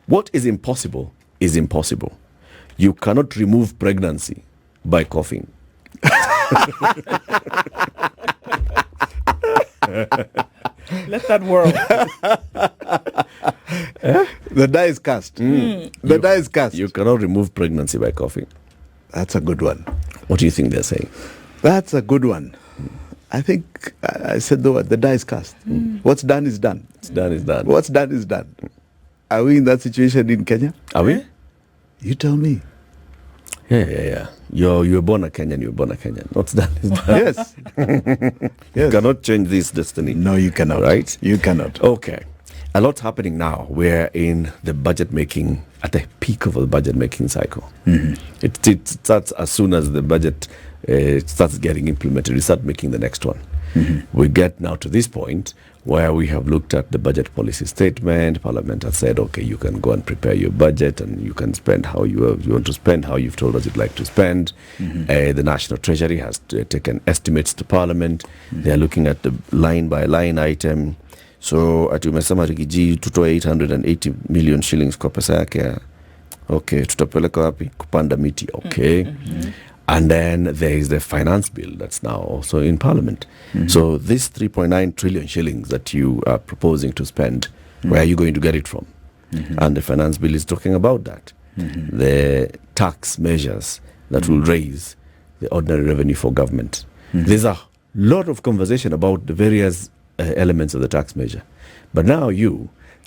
What is impossible is impossible. You cannot remove pregnancy by coughing. Let that world. The die is cast. The die is cast. You cannot remove pregnancy by coughing. That's a good one. What do you think they're saying? That's a good one. I think I said the die is cast. What's done is done. What's done is done. What's done is done. Are we in that situation in Kenya? Are we? You tell me. Yeah. You're born a Kenyan, you're born a Kenyan. What's done is done. Yes. You cannot change this destiny. No, you cannot. Right? You cannot. Okay. A lot's happening now. We're in the budget making, at the peak of the budget making cycle. It starts as soon as the budget starts getting implemented. We start making the next one. We get now to this point where we have looked at the budget policy statement. Parliament has said, okay, you can go and prepare your budget and you can spend how you want to spend, how you've told us you'd like to spend. The National Treasury has taken estimates to Parliament. They are looking at the line by line item. So ati umesema Rigiji tutoe 880 million shillings kwa pesa yake. Okay, tutapeleka wapi? Kupanda miti. Okay. And then there is the finance bill that's now also in Parliament. So this 3.9 trillion shillings that you are proposing to spend, where are you going to get it from? And the finance bill is talking about that. The tax measures that will raise the ordinary revenue for government. There's a lot of conversation about the various elements of the tax measure. But now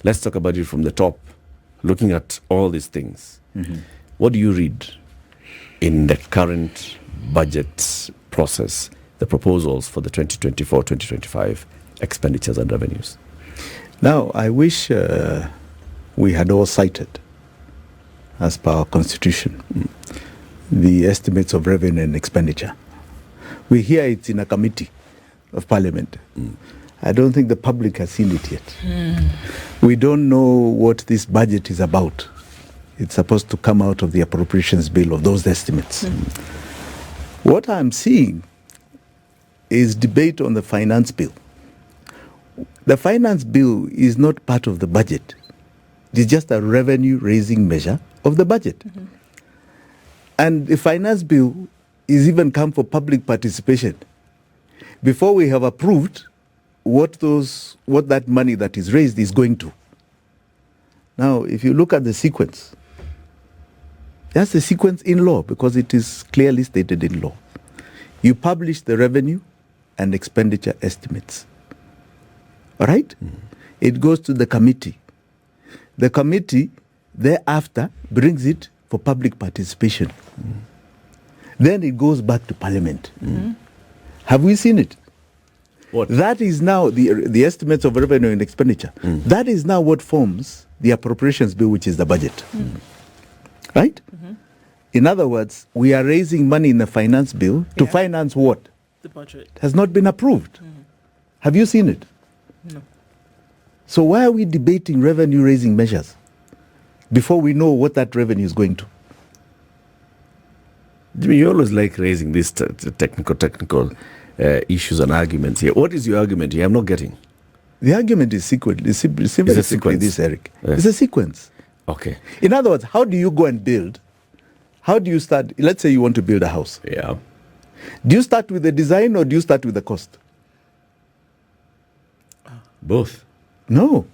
let's talk about it from the top, looking at all these things. What do you read in the current budget process, the proposals for the 2024-2025 expenditures and revenues? Now, I wish we had all cited, as per our constitution, the estimates of revenue and expenditure. We hear it in a committee of Parliament. I don't think the public has seen it yet. We don't know what this budget is about. It's supposed to come out of the Appropriations Bill of those estimates. What I'm seeing is debate on the finance bill. The finance bill is not part of the budget. It's just a revenue-raising measure of the budget. And the finance bill is even come for public participation before we have approved what that money that is raised is going to. Now, if you look at the sequence, that's the sequence in law because it is clearly stated in law. You publish the revenue and expenditure estimates. All right? It goes to the committee. The committee thereafter brings it for public participation. Then it goes back to Parliament. Have we seen it? What? That is now the estimates of revenue and expenditure. That is now what forms the Appropriations Bill, which is the budget. Right? In other words, we are raising money in the finance bill to finance what? The budget. It has not been approved. Have you seen it? No. So why are we debating revenue-raising measures before we know what that revenue is going to? Jimmy, you always like raising these technical issues and arguments here. What is your argument here? I'm not getting. The argument is sequence. It's simply this, Eric. Yes. It's a sequence. Okay. In other words, how do you go and build? How do you start? Let's say you want to build a house. Yeah. Do you start with the design or do you start with the cost? Both. No.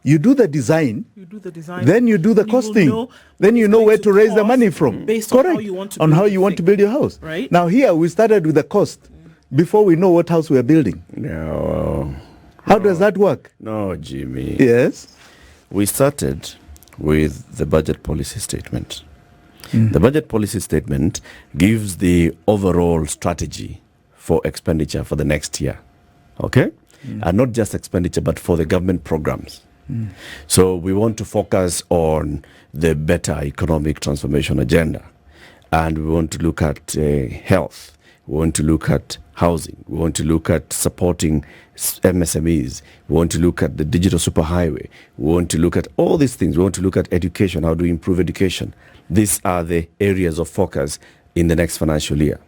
You do the design. You do the design. Then you do the costing. Then you know where to raise the money from. Based Correct. on how you want to on build how you want to build your house. Right. Now here we started with the cost before we know what house we are building. No. How does that work? No, Jimmy. Yes. We started with the budget policy statement. The budget policy statement gives the overall strategy for expenditure for the next year. Okay? And not just expenditure, but for the government programs. So we want to focus on the better economic transformation agenda. And we want to look at health. We want to look at housing. We want to look at supporting MSMEs. We want to look at the digital superhighway. We want to look at all these things. We want to look at education. How do we improve education? These are the areas of focus in the next financial year.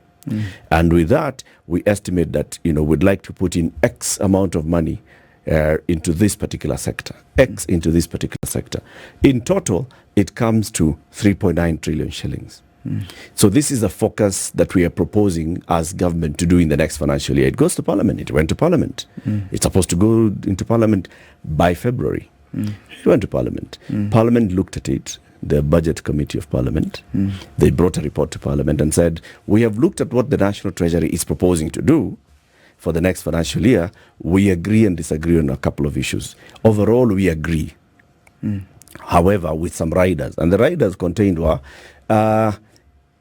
And with that, we estimate that, we'd like to put in X amount of money into this particular sector, X into this particular sector. In total, it comes to 3.9 trillion shillings. So this is a focus that we are proposing as government to do in the next financial year. It goes to Parliament. It went to Parliament. It's supposed to go into Parliament by February. It went to Parliament. Parliament looked at it, the Budget Committee of Parliament. They brought a report to Parliament and said, we have looked at what the National Treasury is proposing to do for the next financial year. We agree and disagree on a couple of issues. Overall, we agree. However, with some riders, and the riders contained were,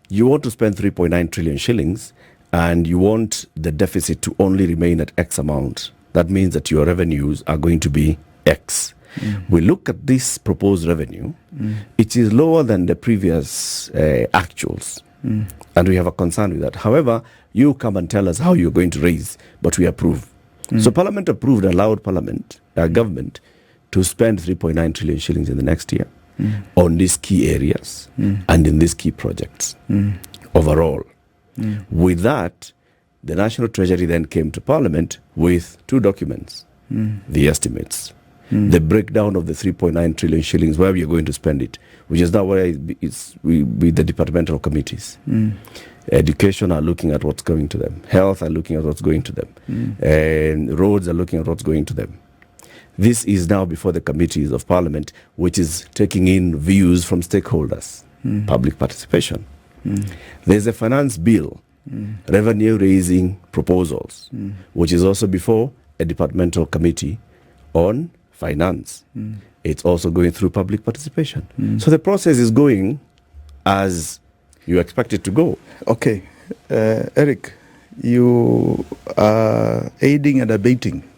you want to spend 3.9 trillion shillings and you want the deficit to only remain at X amount. That means that your revenues are going to be X. We look at this proposed revenue, it is lower than the previous actuals. And we have a concern with that. However, you come and tell us how you're going to raise, but we approve. So Parliament approved, allowed government to spend 3.9 trillion shillings in the next year on these key areas and in these key projects overall. With that, the National Treasury then came to Parliament with two documents, the estimates, the breakdown of the 3.9 trillion shillings, where we are going to spend it, which is now where it's with the departmental committees. Education are looking at what's going to them. Health are looking at what's going to them. And roads are looking at what's going to them. This is now before the committees of Parliament, which is taking in views from stakeholders, public participation. There's a finance bill, revenue-raising proposals, which is also before a departmental committee on finance. It's also going through public participation. So the process is going as you expect it to go. Okay. Eric, you are aiding and abetting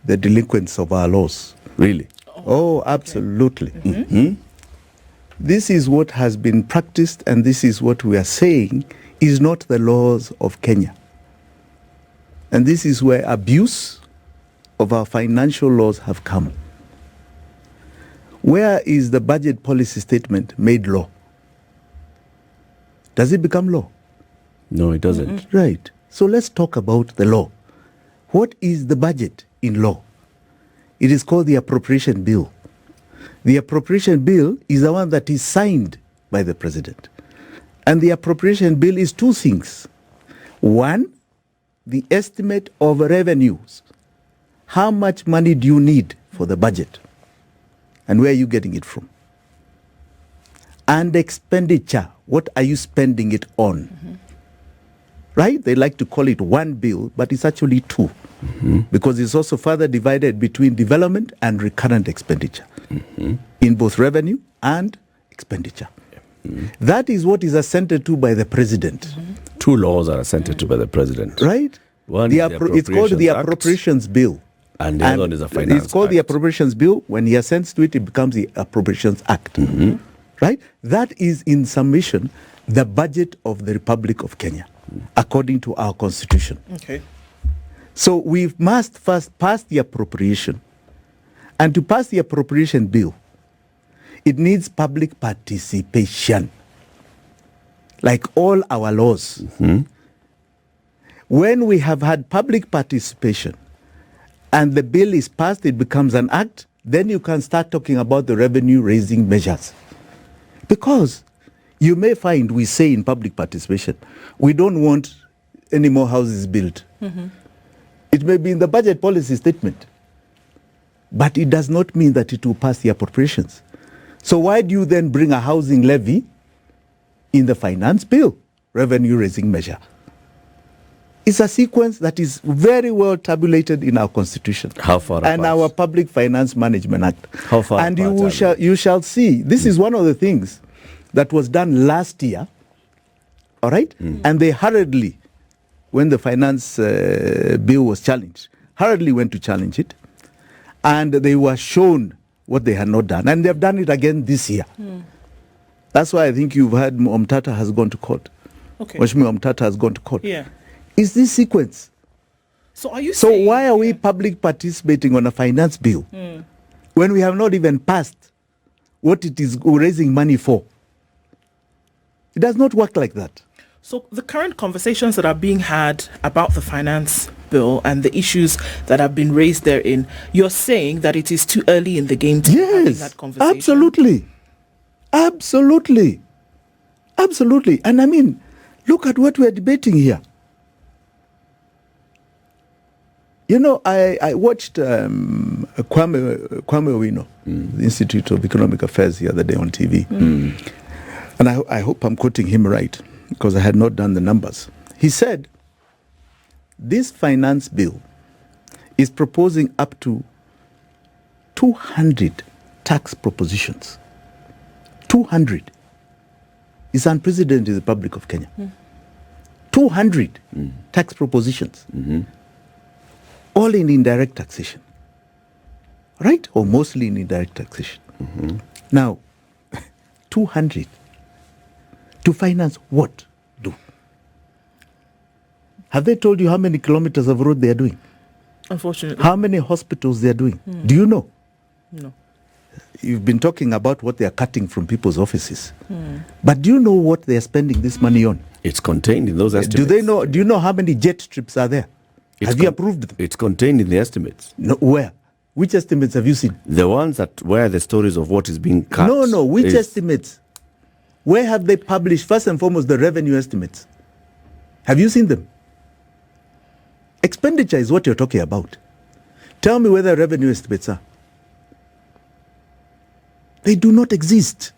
the delinquents of our laws. Really? Oh, absolutely. This is what has been practiced, and this is what we are saying is not the laws of Kenya. And this is where abuse of our financial laws have come. Where is the budget policy statement made law? Does it become law? No, it doesn't. Right. So let's talk about the law. What is the budget in law? It is called the Appropriation Bill. The Appropriation Bill is the one that is signed by the President. And the Appropriation Bill is two things. One, the estimate of revenues. How much money do you need for the budget? And where are you getting it from? And expenditure. What are you spending it on? Right? They like to call it one bill, but it's actually two. Because it's also further divided between development and recurrent expenditure in both revenue and expenditure. That is what is assented to by the President. Two laws are assented to by the President. Right? One It's called the Act, Appropriations Bill. and the other one is a finance It's called the Act. Appropriations Bill. When he assents to it, it becomes the Appropriations Act. Right? That is, in summation, the budget of the Republic of Kenya, according to our Constitution. Okay. So we must first pass the appropriation. And to pass the appropriation bill, it needs public participation, like all our laws. When we have had public participation and the bill is passed, it becomes an act, then you can start talking about the revenue-raising measures. Because you may find we say in public participation, we don't want any more houses built. It may be in the budget policy statement, but it does not mean that it will pass the appropriations. So why do you then bring a housing levy in the finance bill, revenue-raising measure? It's a sequence that is very well tabulated in our Constitution. How far and apart? our Public Finance Management Act. How far And apart you shall see, this is one of the things that was done last year, all right? And they hurriedly, when the finance bill was challenged, hurriedly went to challenge it. And they were shown what they had not done. And they've done it again this year. That's why I think you've heard Omtata has gone to court. Okay. Mheshimiwa Omtata has gone to court. Yeah. Is this sequence? So are you So saying, why are we public participating on a finance bill when we have not even passed what it is raising money for? It does not work like that. So the current conversations that are being had about the finance bill and the issues that have been raised therein, you're saying that it is too early in the game to be having that conversation? Absolutely. And I mean, look at what we're debating here. You know, I watched Kwame Owino, the Institute of Economic Affairs, the other day on TV. And I hope I'm quoting him right, because I had not done the numbers. He said, this finance bill is proposing up to 200 tax propositions. 200. It's unprecedented in the Republic of Kenya. 200 tax propositions. All in indirect taxation. Right? Or mostly in indirect taxation. Now, 200 to finance what? Have they told you how many kilometers of road they are doing? Unfortunately. How many hospitals they are doing? Do you know? No. You've been talking about what they are cutting from people's offices. But do you know what they are spending this money on? It's contained in those estimates. Do you know how many jet trips are there? Have you approved them? It's contained in the estimates. No, where? Which estimates have you seen? The ones that where the stories of what is being cut. No, which estimates? Where have they published, first and foremost, the revenue estimates? Have you seen them? Expenditure is what you're talking about. Tell me where the revenue estimates are. They do not exist.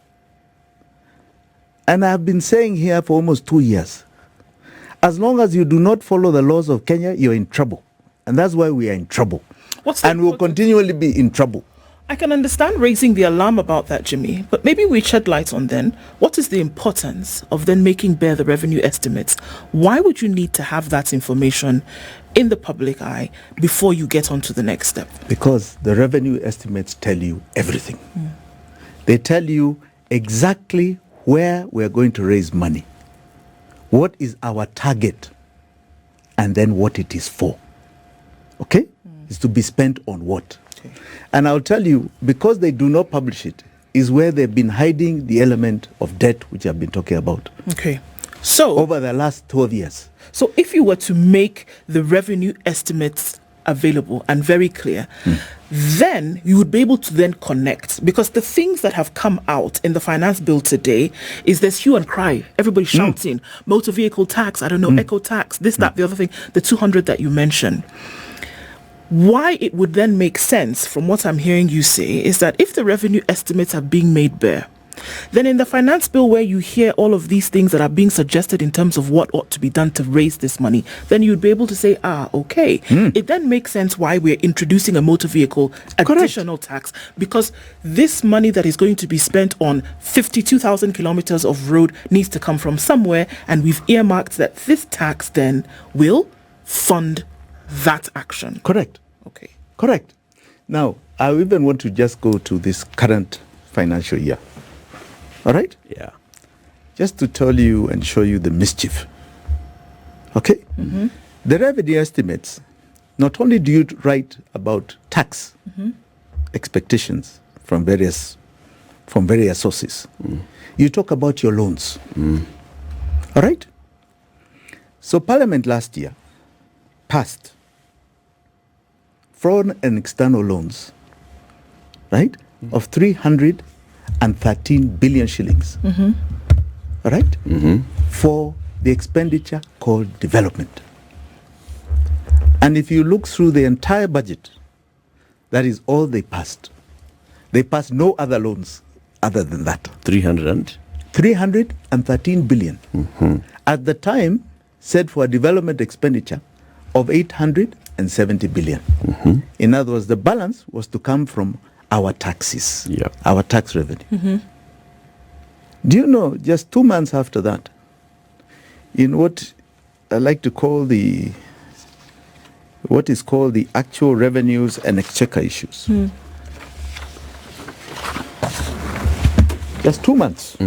And I've been saying here for almost 2 years, as long as you do not follow the laws of Kenya, you're in trouble. And that's why we are in trouble. And we'll continually be in trouble. I can understand raising the alarm about that, Jimmy, but maybe we shed light on then, what is the importance of then making bare the revenue estimates? Why would you need to have that information in the public eye before you get on to the next step? Because the revenue estimates tell you everything. They tell you exactly where we're going to raise money, what is our target, and then what it is for. Okay? It's to be spent on what. Okay. And I'll tell you, because they do not publish it, is where they've been hiding the element of debt, which I've been talking about. Okay. So over the last 12 years. So if you were to make the revenue estimates available and very clear, then you would be able to then connect, because the things that have come out in the finance bill today is there's hue and cry. Everybody shouting, motor vehicle tax, eco tax, this, that, the other thing, the 200 that you mentioned. Why it would then make sense, from what I'm hearing you say, is that if the revenue estimates are being made bare, then in the finance bill where you hear all of these things that are being suggested in terms of what ought to be done to raise this money, then you'd be able to say, okay. It then makes sense why we're introducing a motor vehicle additional tax, because this money that is going to be spent on 52,000 kilometers of road needs to come from somewhere, and we've earmarked that this tax then will fund that action. Correct. Okay. Correct. Now, I even want to just go to this current financial year. All right? Yeah. Just to tell you and show you the mischief. Okay? The revenue estimates, not only do you write about tax expectations from various sources, you talk about your loans. All right? So Parliament last year passed foreign and external loans, right, of 313 billion shillings, all right, for the expenditure called development. And if you look through the entire budget, that is all they passed. They passed no other loans other than that. 313 billion. At the time, said for a development expenditure of 870 billion. In other words, the balance was to come from our taxes, our tax revenue. Do you know, just 2 months after that, in what I like to call what is called the actual revenues and exchequer issues. Just 2 months.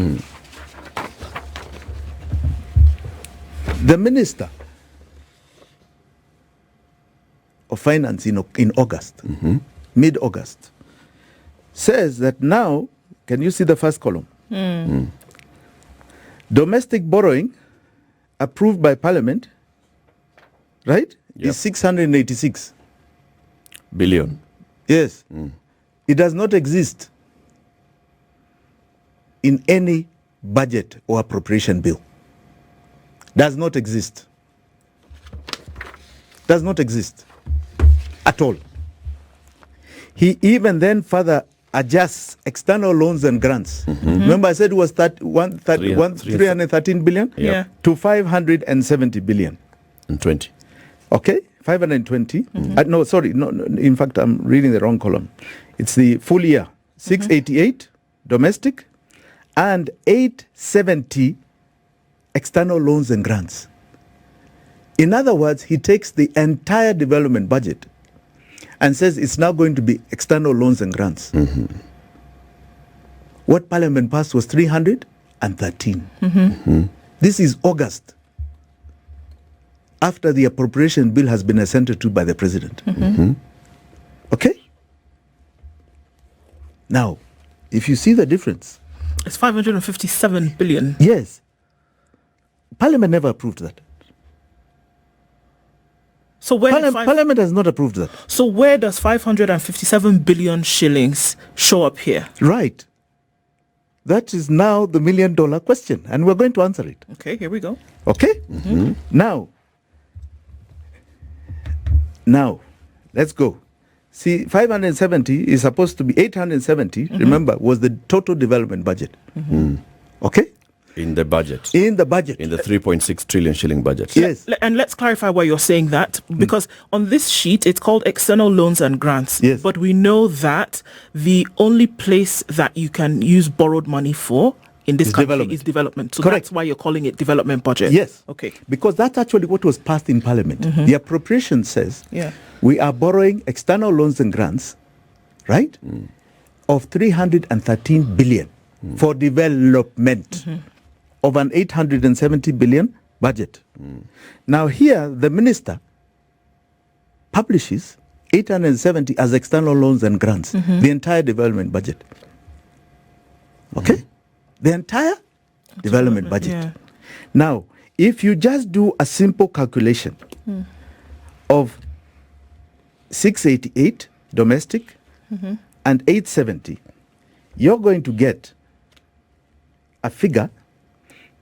The Minister of Finance in August, mid-August, says that now, can you see the first column? Domestic borrowing approved by Parliament, right, is 686 billion. Yes. It does not exist in any budget or appropriation bill. Does not exist. Does not exist at all. He even then further adjusts external loans and grants. Remember I said it was 313 billion? Yeah. To 570 billion. And 20. Okay, 520. No, sorry. No, in fact, I'm reading the wrong column. It's the full year. 688 domestic and 870 external loans and grants. In other words, he takes the entire development budget and says it's now going to be external loans and grants. What Parliament passed was 313. This is August, after the appropriation bill has been assented to by the president. Okay? Now, if you see the difference. It's 557 billion. Yes. Parliament never approved that. So where Parliament has not approved that. So where does 557 billion shillings show up here? Right. That is now the $1 million question, and we're going to answer it. Okay, here we go. Okay? Now, let's go. See, 570 is supposed to be 870, remember, was the total development budget. Okay? In the budget. In the budget. In the 3.6 trillion shilling budget. Yes. And let's clarify why you're saying that, because on this sheet, it's called external loans and grants. Yes. But we know that the only place that you can use borrowed money for in this country is development. So Correct. that's why you're calling it development budget. Yes. Okay. Because that's actually what was passed in Parliament. The appropriation says we are borrowing external loans and grants, right, of 313 billion for development of an 870 billion budget. Now here, the minister publishes 870 as external loans and grants, the entire development budget. Okay? The entire development budget. Yeah. Now, if you just do a simple calculation of 688 domestic and 870, you're going to get a figure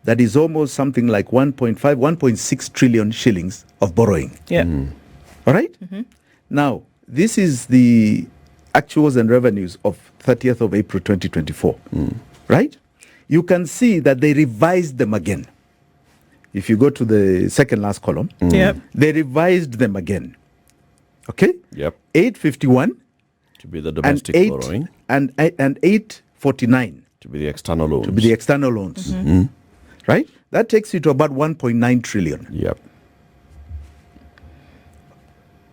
that is almost something like 1.6 trillion shillings of borrowing. Yeah. All right? Now, this is the actuals and revenues of 30th of April 2024. Right? You can see that they revised them again. If you go to the second last column, they revised them again. Okay? Yep. 851 To be the domestic borrowing. And 849 To be the external loans. to be the external loans. Right? That takes you to about 1.9 trillion. Yep.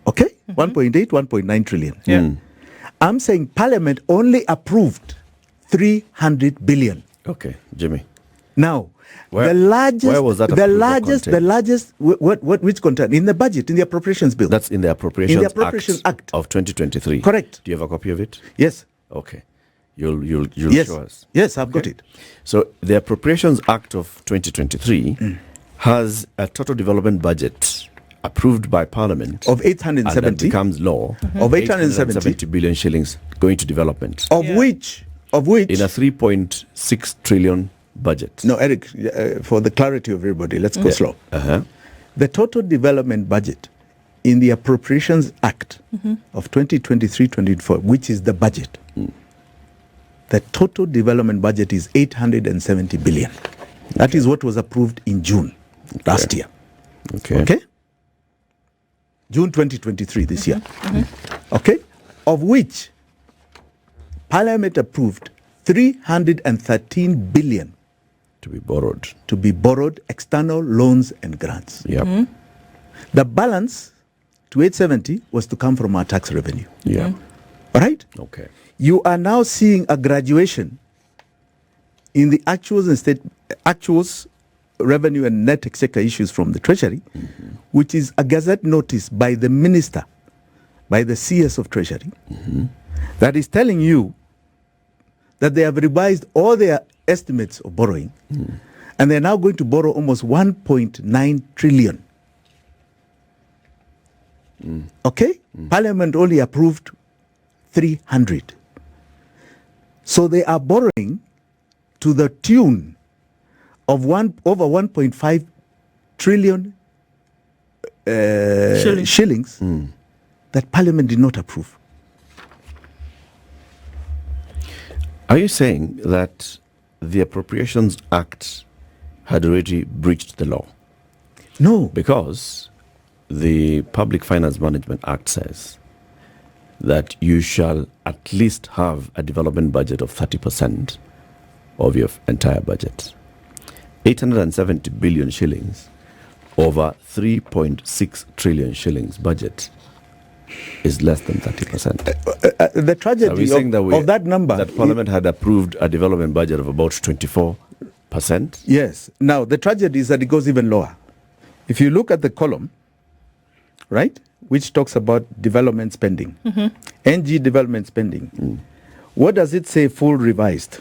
Okay? 1.8, 1.9 trillion. Yeah. I'm saying Parliament only approved 300 billion. Okay, Jimmy. Now, Where- the largest, where was that the approval largest, the contained? largest, which content? In the budget, in the appropriations bill. That's in the Appropriations, Appropriations Act. of 2023. Correct. Do you have a copy of it? Yes. Okay. You'll Yes. show us. Yes, I've got it. So the Appropriations Act of 2023 has a total development budget approved by Parliament Of and that 870, becomes law Of 870 870 billion shillings going to development of Yeah. which, in a 3.6 trillion budget. no, Eric, for the clarity of everybody, let's go slow. The total development budget in the Appropriations Act of 2023-24, which is the budget, the total development budget is 870 billion. That is what was approved in June last year. Okay? June 2023, this year. Okay? Of which Parliament approved 313 billion To be borrowed. external loans and grants. Yep. The balance to 870 was to come from our tax revenue. Yeah. All right? Okay. You are now seeing a graduation in the actuals, revenue and net exchequer issues from the Treasury, which is a gazette notice by the minister, by the CS of Treasury, that is telling you that they have revised all their estimates of borrowing, and they're now going to borrow almost 1.9 trillion Okay? Parliament only approved 300. So they are borrowing to the tune of over 1.5 trillion shillings that Parliament did not approve. Are you saying that the Appropriations Act had already breached the law? No. Because the Public Finance Management Act says that you shall at least have a development budget of 30% of your entire budget. 870 billion shillings over 3.6 trillion shillings budget is less than 30%. The tragedy of that number... That Parliament had approved a development budget of about 24%? Yes. Now, the tragedy is that it goes even lower. If you look at the column, right, which talks about development spending, NG development spending, what does it say full revised?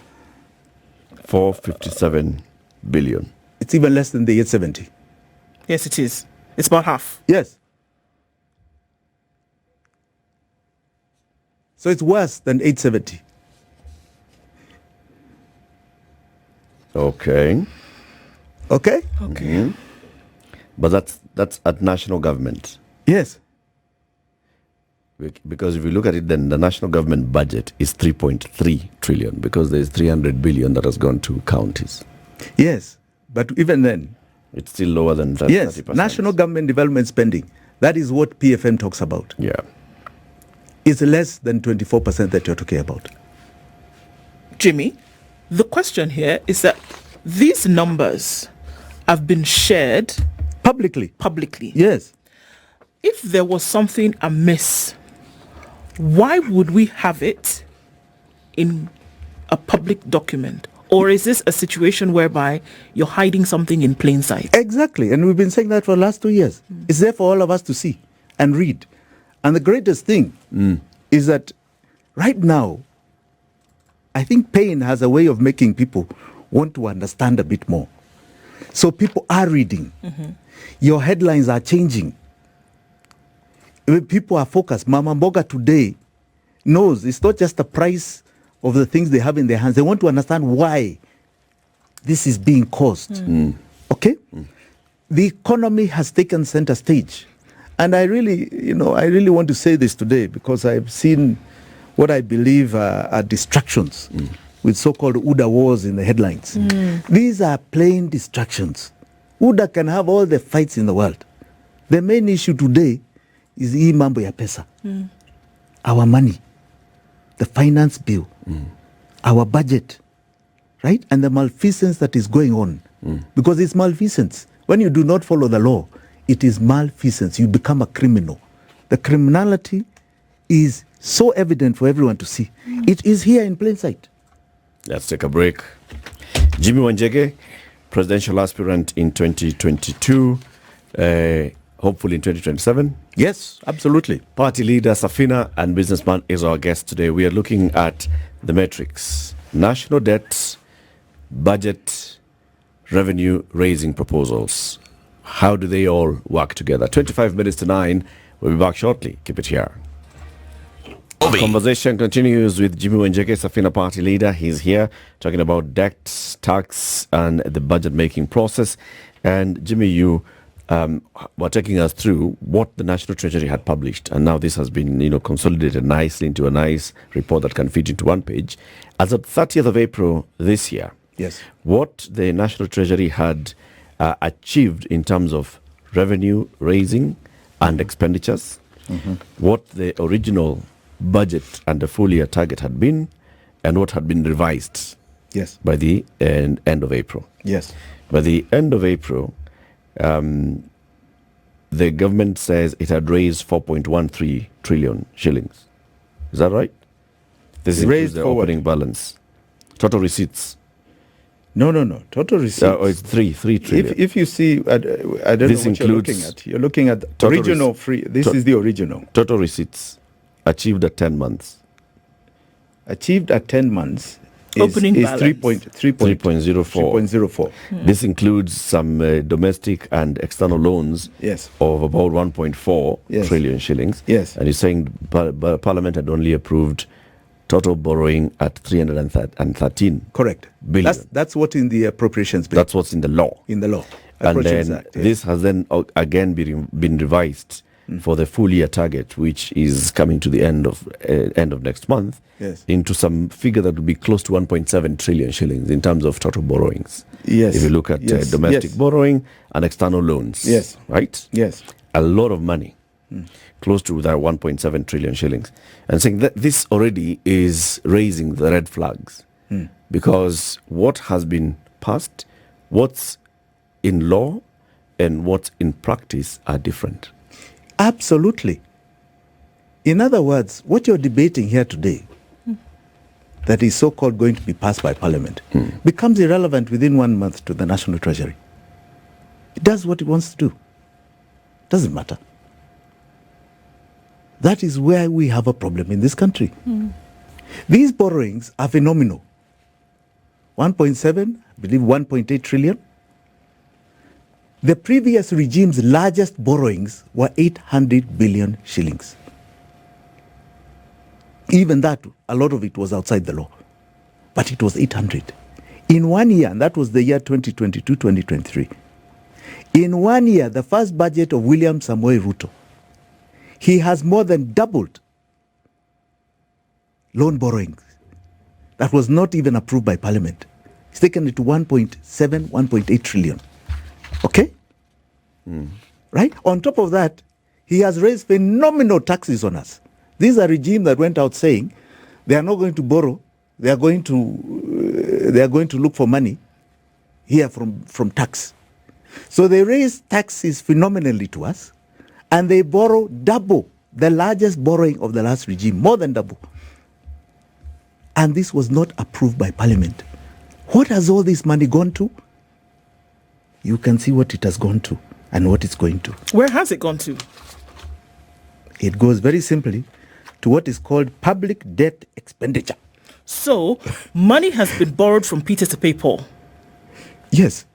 457 billion. It's even less than the 870. Yes, it is. It's about half. Yes. So it's worse than 870. Okay. Okay? Okay. But that's at national government. Yes. Because if you look at it, then the national government budget is 3.3 trillion because there's 300 billion that has gone to counties. Yes. But even then... It's still lower than that. Yes. 30%. National government development spending. That is what PFM talks about. Yeah. It's less than 24% that you're talking about. Jimmy, the question here is that these numbers have been shared Publicly. Yes. If there was something amiss, why would we have it in a public document? Or is this a situation whereby you're hiding something in plain sight? Exactly. And we've been saying that for the last 2 years. It's there for all of us to see and read. And the greatest thing is that right now, I think pain has a way of making people want to understand a bit more. So people are reading. Your headlines are changing. People are focused. Mama Mboga today knows it's not just the price of the things they have in their hands. They want to understand why this is being caused. Okay? The economy has taken center stage. And I really want to say this today because I've seen what I believe are distractions with so-called UDA wars in the headlines. These are plain distractions. UDA can have all the fights in the world. The main issue today is hii mambo ya pesa. Our money, the finance bill, our budget, right? And the malfeasance that is going on. Because it's malfeasance. When you do not follow the law, it is malfeasance. You become a criminal. The criminality is so evident for everyone to see. It is here in plain sight. Let's take a break. Jimmy WANJIGI, presidential aspirant in 2022, hopefully in 2027. Yes, absolutely. Party leader Safina and businessman is our guest today. We are looking at the metrics: national debt, budget, revenue raising proposals. How do they all work together? 25 minutes to 9. We'll be back shortly. Keep it here. The conversation continues with Jimmy WANJIGI, Safina party leader. He's here talking about debt, tax, and the budget making process. And Jimmy, you were taking us through what the National Treasury had published, and now this has been, consolidated nicely into a nice report that can fit into one page. As of 30th of April this year, yes, what the National Treasury had achieved in terms of revenue raising and expenditures, what the original budget and the full year target had been, and what had been revised by the end of April. Yes. By the end of April, the government says it had raised 4.13 trillion shillings. Is that right? This is the opening balance. Total receipts. No. Total receipts. It's 3 trillion. If you see, I don't know what you're looking at. You're looking at original free. This is the original. Total receipts achieved at 10 months. Achieved at 10 months. Opening is balance. 3.04. This includes some domestic and external loans Yes. of about 1.4 Yes. trillion shillings. Yes. And you're saying Parliament had only approved total borrowing at 313 Correct. billion. That's what in the appropriations bill. That's what's in the law. in the law. And Appropriations then Act, yes. this has then again been revised for the full year target, which is coming to the end of next month, Yes. into some figure that would be close to 1.7 trillion shillings in terms of total borrowings. Yes. If you look at Yes. domestic Yes. borrowing and external loans. Yes. Right? Yes. A lot of money, close to that 1.7 trillion shillings. And saying that this already is raising the red flags, because what has been passed, what's in law and what's in practice are different. Absolutely. In other words, what you're debating here today, that is so-called going to be passed by Parliament, becomes irrelevant within 1 month to the National Treasury. It does what it wants to do. Doesn't matter. That is where we have a problem in this country. These borrowings are phenomenal. 1.7, I believe 1.8 trillion. The previous regime's largest borrowings were 800 billion shillings. Even that, a lot of it was outside the law. But it was 800. In 1 year, and that was the year 2022-2023. In 1 year, the first budget of William Samoei Ruto, he has more than doubled loan borrowings. That was not even approved by Parliament. He's taken it to 1.7, 1.8 trillion. Okay? Right? On top of that, he has raised phenomenal taxes on us. This is a regime that went out saying they are not going to borrow, they are going to look for money here from tax. So they raise taxes phenomenally to us, and they borrow double the largest borrowing of the last regime, more than double. And this was not approved by Parliament. What has all this money gone to? You can see what it has gone to and what it's going to. Where has it gone to? It goes very simply to what is called public debt expenditure. So, money has been borrowed from Peter to pay Paul. Yes.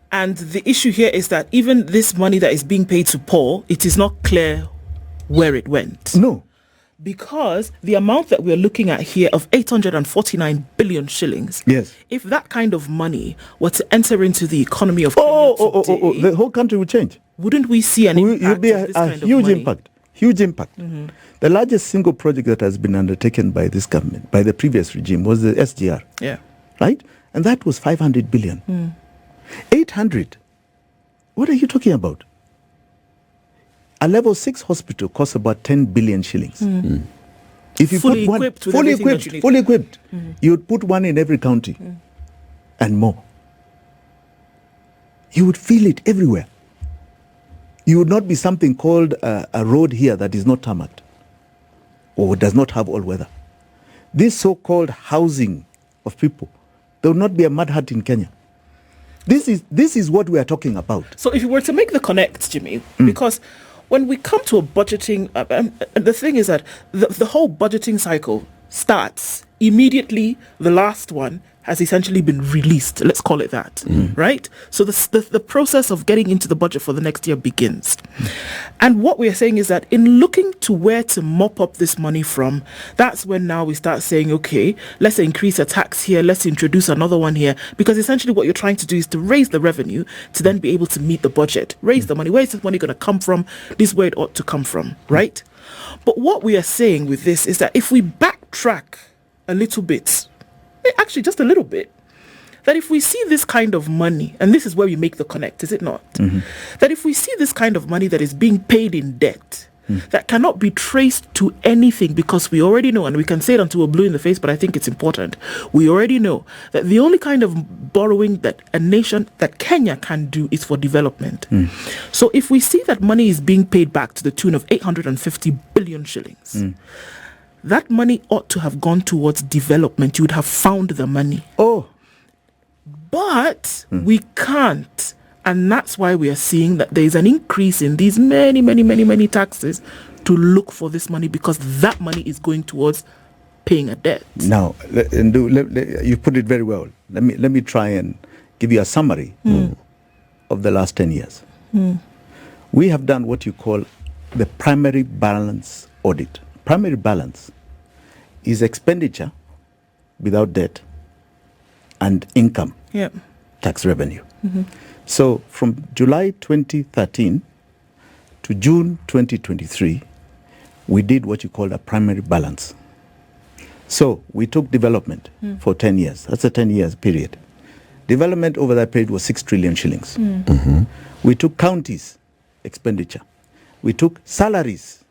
And the issue here is that even this money that is being paid to Paul, it is not clear where it went. No. Because the amount that we're looking at here of 849 billion shillings, Yes. if that kind of money were to enter into the economy of Kenya today, the whole country would change. wouldn't we see an impact You'll be of this a kind of huge money? impact. Huge impact. The largest single project that has been undertaken by this government, by the previous regime, was the SGR. Yeah. Right? And that was 500 billion. 800. What are you talking about? A level 6 hospital costs about 10 billion shillings. If you Fully put one, equipped with everything that you need. fully equipped, you would put one in every county and more. You would feel it everywhere. You would not be something called a road here that is not tarmacked or does not have all weather. This so-called housing of people, there will not be a mud hut in Kenya. This is what we are talking about. So if you were to make the connect, Jimmy, because when we come to a budgeting, the thing is that the whole budgeting cycle starts immediately. The last one has essentially been released. Let's call it that, right? So the process of getting into the budget for the next year begins. And what we are saying is that in looking to where to mop up this money from, that's when now we start saying, okay, let's increase a tax here, let's introduce another one here, because essentially what you're trying to do is to raise the revenue to then be able to meet the budget. Raise the money. Where is this money going to come from? This is where it ought to come from, right? But what we are saying with this is that if we backtrack a little bit, actually just a little bit, that if we see this kind of money, and this is where we make the connect, is it not? That if we see this kind of money that is being paid in debt, that cannot be traced to anything, because we already know, and we can say it until we're blue in the face, but I think it's important, we already know that the only kind of borrowing that a nation, that Kenya can do, is for development. So if we see that money is being paid back to the tune of 850 billion shillings, that money ought to have gone towards development. You would have found the money. Oh. But we can't. And that's why we are seeing that there is an increase in these many taxes to look for this money, because that money is going towards paying a debt. Now, you put it very well. Let me try and give you a summary of the last 10 years. We have done what you call the primary balance audit. Primary balance is expenditure without debt and income, tax revenue. So from July 2013 to June 2023, we did what you call a primary balance. So we took development for 10 years. That's a 10 years period. Development over that period was 6 trillion shillings. We took counties expenditure. We took salaries.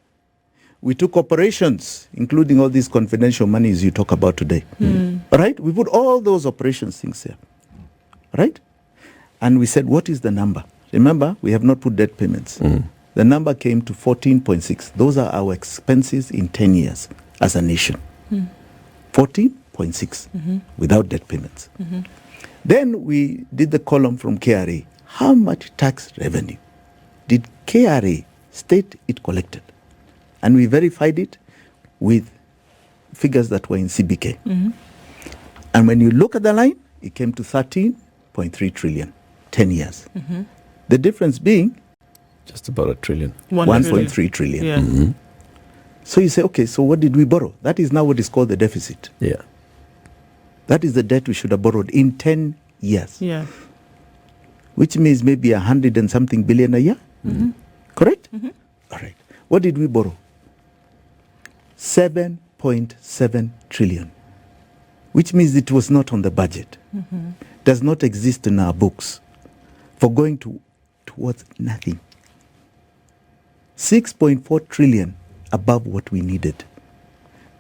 We took operations, including all these confidential monies you talk about today. Right? We put all those operations things there. Right? And we said, what is the number? Remember, we have not put debt payments. The number came to 14.6. Those are our expenses in 10 years as a nation. 14.6 without debt payments. Then we did the column from KRA. How much tax revenue did KRA state it collected? And we verified it with figures that were in CBK. And when you look at the line, it came to 13.3 trillion, 10 years. The difference being just about $1 trillion. 1.3 trillion. Yeah. So you say, okay, so what did we borrow? That is now what is called the deficit. Yeah. That is the debt we should have borrowed in 10 years. Yeah. Which means maybe 100 and something billion a year. Correct? All right. What did we borrow? 7.7 trillion. Which means it was not on the budget. Does not exist in our books for going towards nothing. 6.4 trillion above what we needed.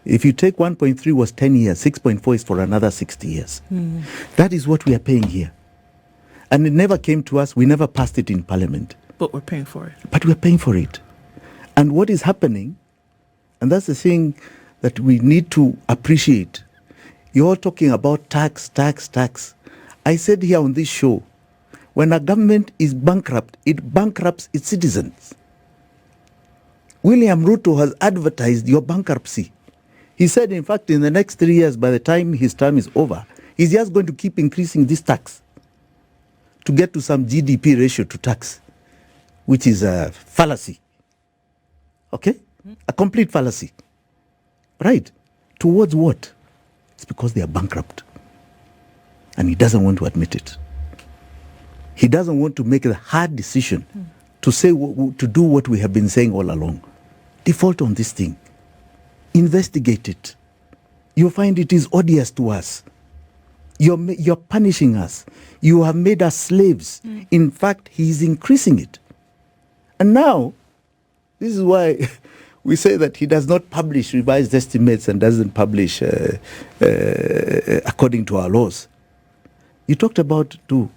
If you take 1.3 was 10 years, 6.4 is for another 60 years. That is what we are paying here. And it never came to us. We never passed it in Parliament. But we're paying for it. But we're paying for it. And what is happening, and that's the thing that we need to appreciate. You're talking about tax. I said here on this show, when a government is bankrupt, it bankrupts its citizens. William Ruto has advertised your bankruptcy. He said, in fact, in the next 3 years, by the time his term is over, he's just going to keep increasing this tax to get to some GDP ratio to tax, which is a fallacy. Okay? A complete fallacy. Right? Towards what? It's because they are bankrupt. And he doesn't want to admit it. He doesn't want to make the hard decision to say to do what we have been saying all along. Default on this thing. Investigate it. You find it is odious to us. You're punishing us. You have made us slaves. In fact, he is increasing it. And now, this is why we say that he does not publish revised estimates and doesn't publish according to our laws. You talked about, too,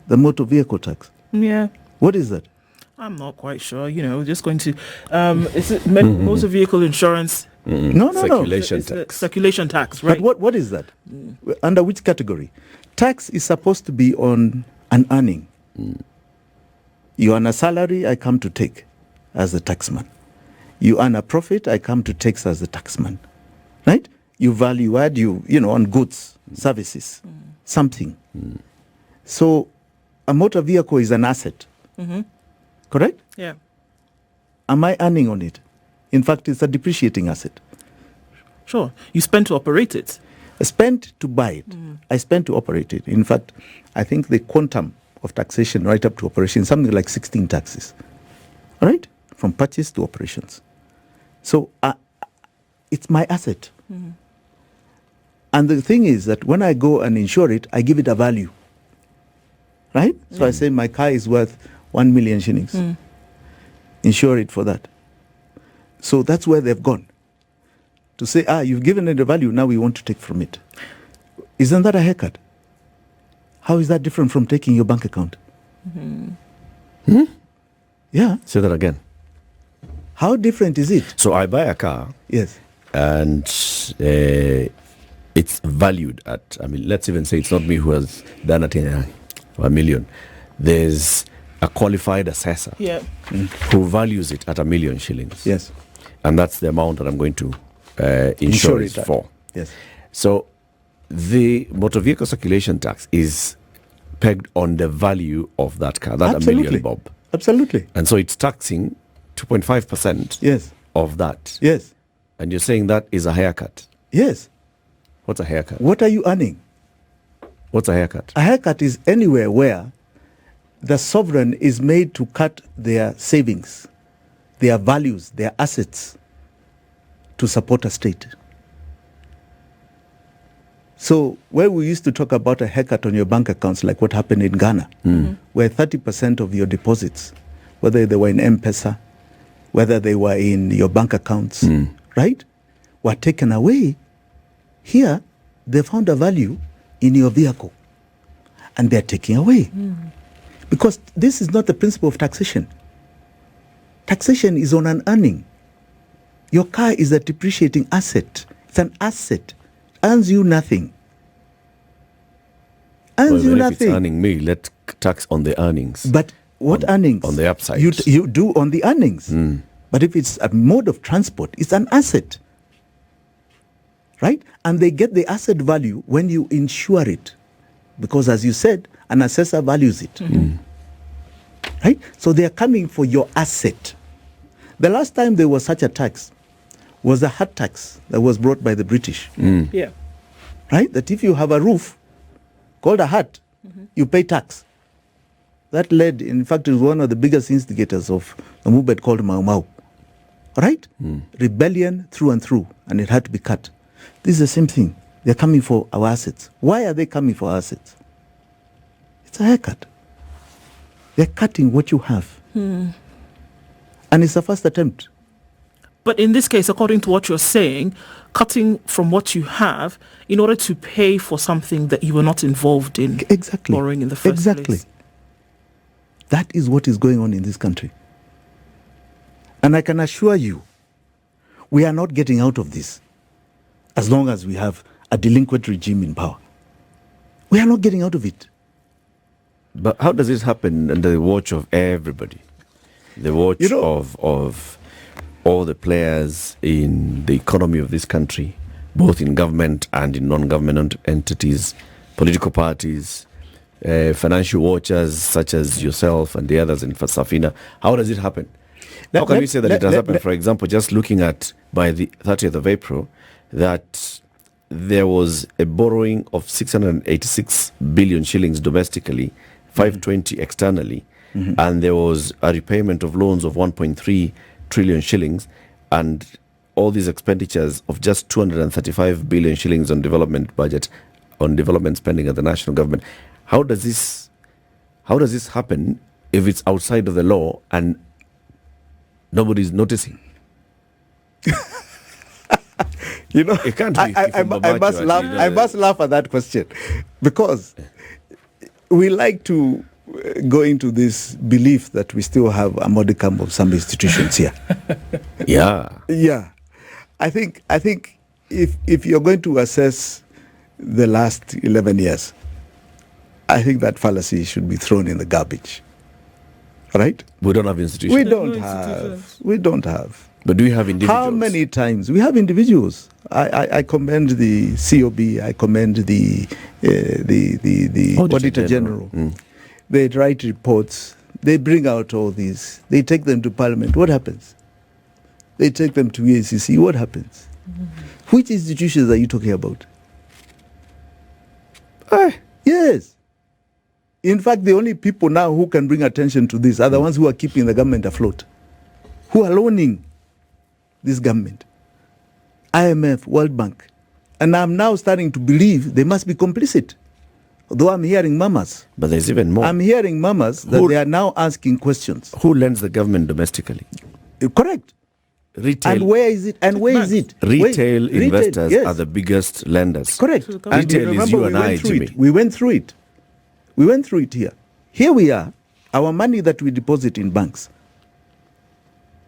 the motor vehicle tax. Yeah. What is that? I'm not quite sure. Just going to... is it motor vehicle insurance? No. Circulation It's tax. Circulation tax, right? But what is that? Under which category? Tax is supposed to be on an earning. You earn a salary, I come to take as the taxman. You earn a profit, I come to tax as the taxman. Right? You value add, on goods, services, something. So a motor vehicle is an asset. Correct? Yeah. Am I earning on it? In fact, it's a depreciating asset. Sure. You spend to operate it. I spent to buy it. I spent to operate it. In fact, I think the quantum of taxation right up to operation, something like 16 taxes. All right? From purchase to operations. So it's my asset. And the thing is that when I go and insure it, I give it a value. Right? So I say my car is worth 1 million shillings. Insure it for that. So that's where they've gone. To say, you've given it a value, now we want to take from it. Isn't that a haircut? How is that different from taking your bank account? Yeah. Say that again. How different is it? So I buy a car. Yes. And it's valued at, let's even say it's not me who has done it in a million. There's a qualified assessor who values it at 1 million shillings. Yes. And that's the amount that I'm going to insure it for. Yes. So the motor vehicle circulation tax is pegged on the value of that car, that Absolutely. a million bob. Absolutely. And so it's taxing 2.5% Yes. of that. Yes. And you're saying that is a haircut. Yes. What's a haircut? What are you earning? What's a haircut? A haircut is anywhere where the sovereign is made to cut their savings, their values, their assets to support a state. So where we used to talk about a haircut on your bank accounts, like what happened in Ghana, where 30% of your deposits, whether they were in M-Pesa, whether they were in your bank accounts, right, were taken away. Here, they found a value in your vehicle, and they're taking away. Because this is not the principle of taxation. Taxation is on an earning. Your car is a depreciating asset. It's an asset. Earns you nothing. Earns you If it's nothing. earning me, let tax on the earnings. But what earnings? On the upside. You do on the earnings. But if it's a mode of transport, it's an asset. Right? And they get the asset value when you insure it. Because as you said, an assessor values it. Right? So they are coming for your asset. The last time there was such a tax was the hut tax that was brought by the British. Yeah. Right? That if you have a roof called a hut, you pay tax. That led, in fact, it was one of the biggest instigators of a movement called Mau Mau. Right? Rebellion through and through, and it had to be cut. This is the same thing. They're coming for our assets. Why are they coming for our assets? It's a haircut. They're cutting what you have. And it's a first attempt. But in this case, according to what you're saying, cutting from what you have in order to pay for something that you were not involved in borrowing in the first place. That is what is going on in this country. And I can assure you, we are not getting out of this as long as we have a delinquent regime in power. We are not getting out of it. But how does this happen under the watch of everybody? The watch of all the players in the economy of this country, both in government and in non-government entities, political parties, financial watchers such as yourself and the others in Safina. How does it happen? How can we say that it has happened? For example, just looking at by the 30th of April, that there was a borrowing of 686 billion shillings domestically, 520 externally, and there was a repayment of loans of 1.3 trillion shillings, and all these expenditures of just 235 billion shillings on development budget, on development spending at the national government. How does this happen if it's outside of the law and nobody's noticing? It can't be. I must laugh at that question, because we like to go into this belief that we still have a modicum of some institutions here. Yeah. I think if you're going to assess the last 11 years, I think that fallacy should be thrown in the garbage. Right? We don't have institutions. We don't have. But do we have individuals? How many times? We have individuals. I commend the COB. I commend the Auditor General. They write reports. They bring out all these. They take them to Parliament. What happens? They take them to EACC. What happens? Which institutions are you talking about? Yes. In fact, the only people now who can bring attention to this are the ones who are keeping the government afloat, who are loaning this government. IMF, World Bank. And I'm now starting to believe they must be complicit. Although I'm hearing murmurs. But there's even more. I'm hearing murmurs that they are now asking questions. Who lends the government domestically? Correct. Retail. And where is it? And where is it? Retail investors are the biggest lenders. Correct. And retail is you and I, Jimmy. We went through it. We went through it here. Here we are. Our money that we deposit in banks,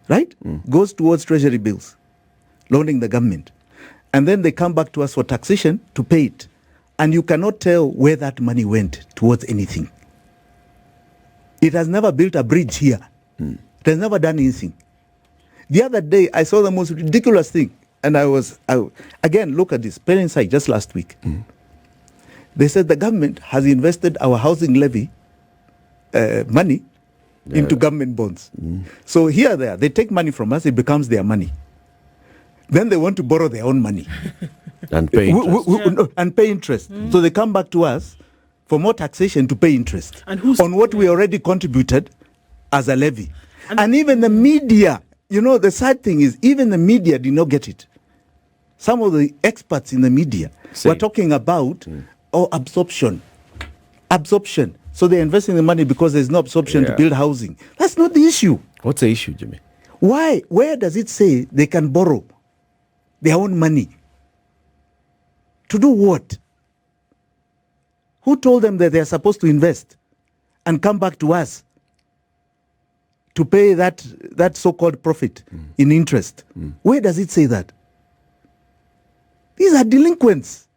right, goes towards treasury bills, loaning the government. And then they come back to us for taxation to pay it. And you cannot tell where that money went towards anything. It has never built a bridge here. It has never done anything. The other day, I saw the most ridiculous thing. And again, look at this. Parent side just last week. They said the government has invested our housing levy money into government bonds. So here they take money from us, it becomes their money. Then they want to borrow their own money. And pay interest. And pay interest. So they come back to us for more taxation to pay interest on what we already contributed as a levy. And even the media, the sad thing is, even the media did not get it. Some of the experts in the media were talking about absorption. So they're investing the money because there's no absorption to build housing. That's not the issue. What's the issue, Jimmy? Why? Where does it say they can borrow their own money? To do what? Who told them that they're supposed to invest and come back to us to pay that so-called profit in interest? Where does it say that? These are delinquents.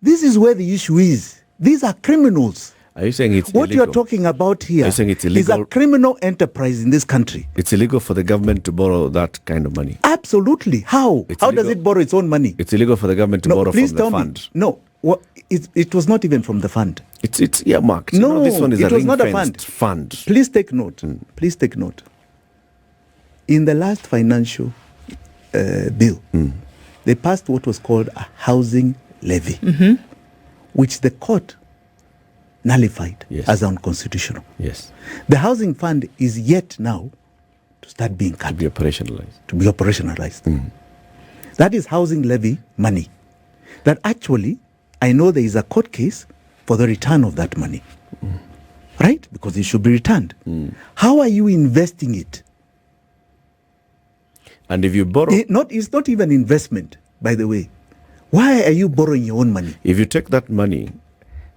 This is where the issue is. These are criminals. Are you saying it's what illegal? you're talking about here it's is a criminal enterprise in this country. It's illegal for the government to borrow that kind of money. Absolutely. How? How does it borrow its own money? It's illegal for the government to borrow from the fund. No. It was not even from the fund. It's earmarked. No, this one is it a was not a fund. Please take note. Please take note. In the last financial bill, they passed what was called a housing levy, which the court nullified as unconstitutional. Yes. The housing fund is yet now to start being cut. To be operationalized. That is housing levy money. That actually, I know there is a court case for the return of that money. Right? Because it should be returned. How are you investing it? And if you borrow... It's not even investment, by the way. Why are you borrowing your own money? If you take that money,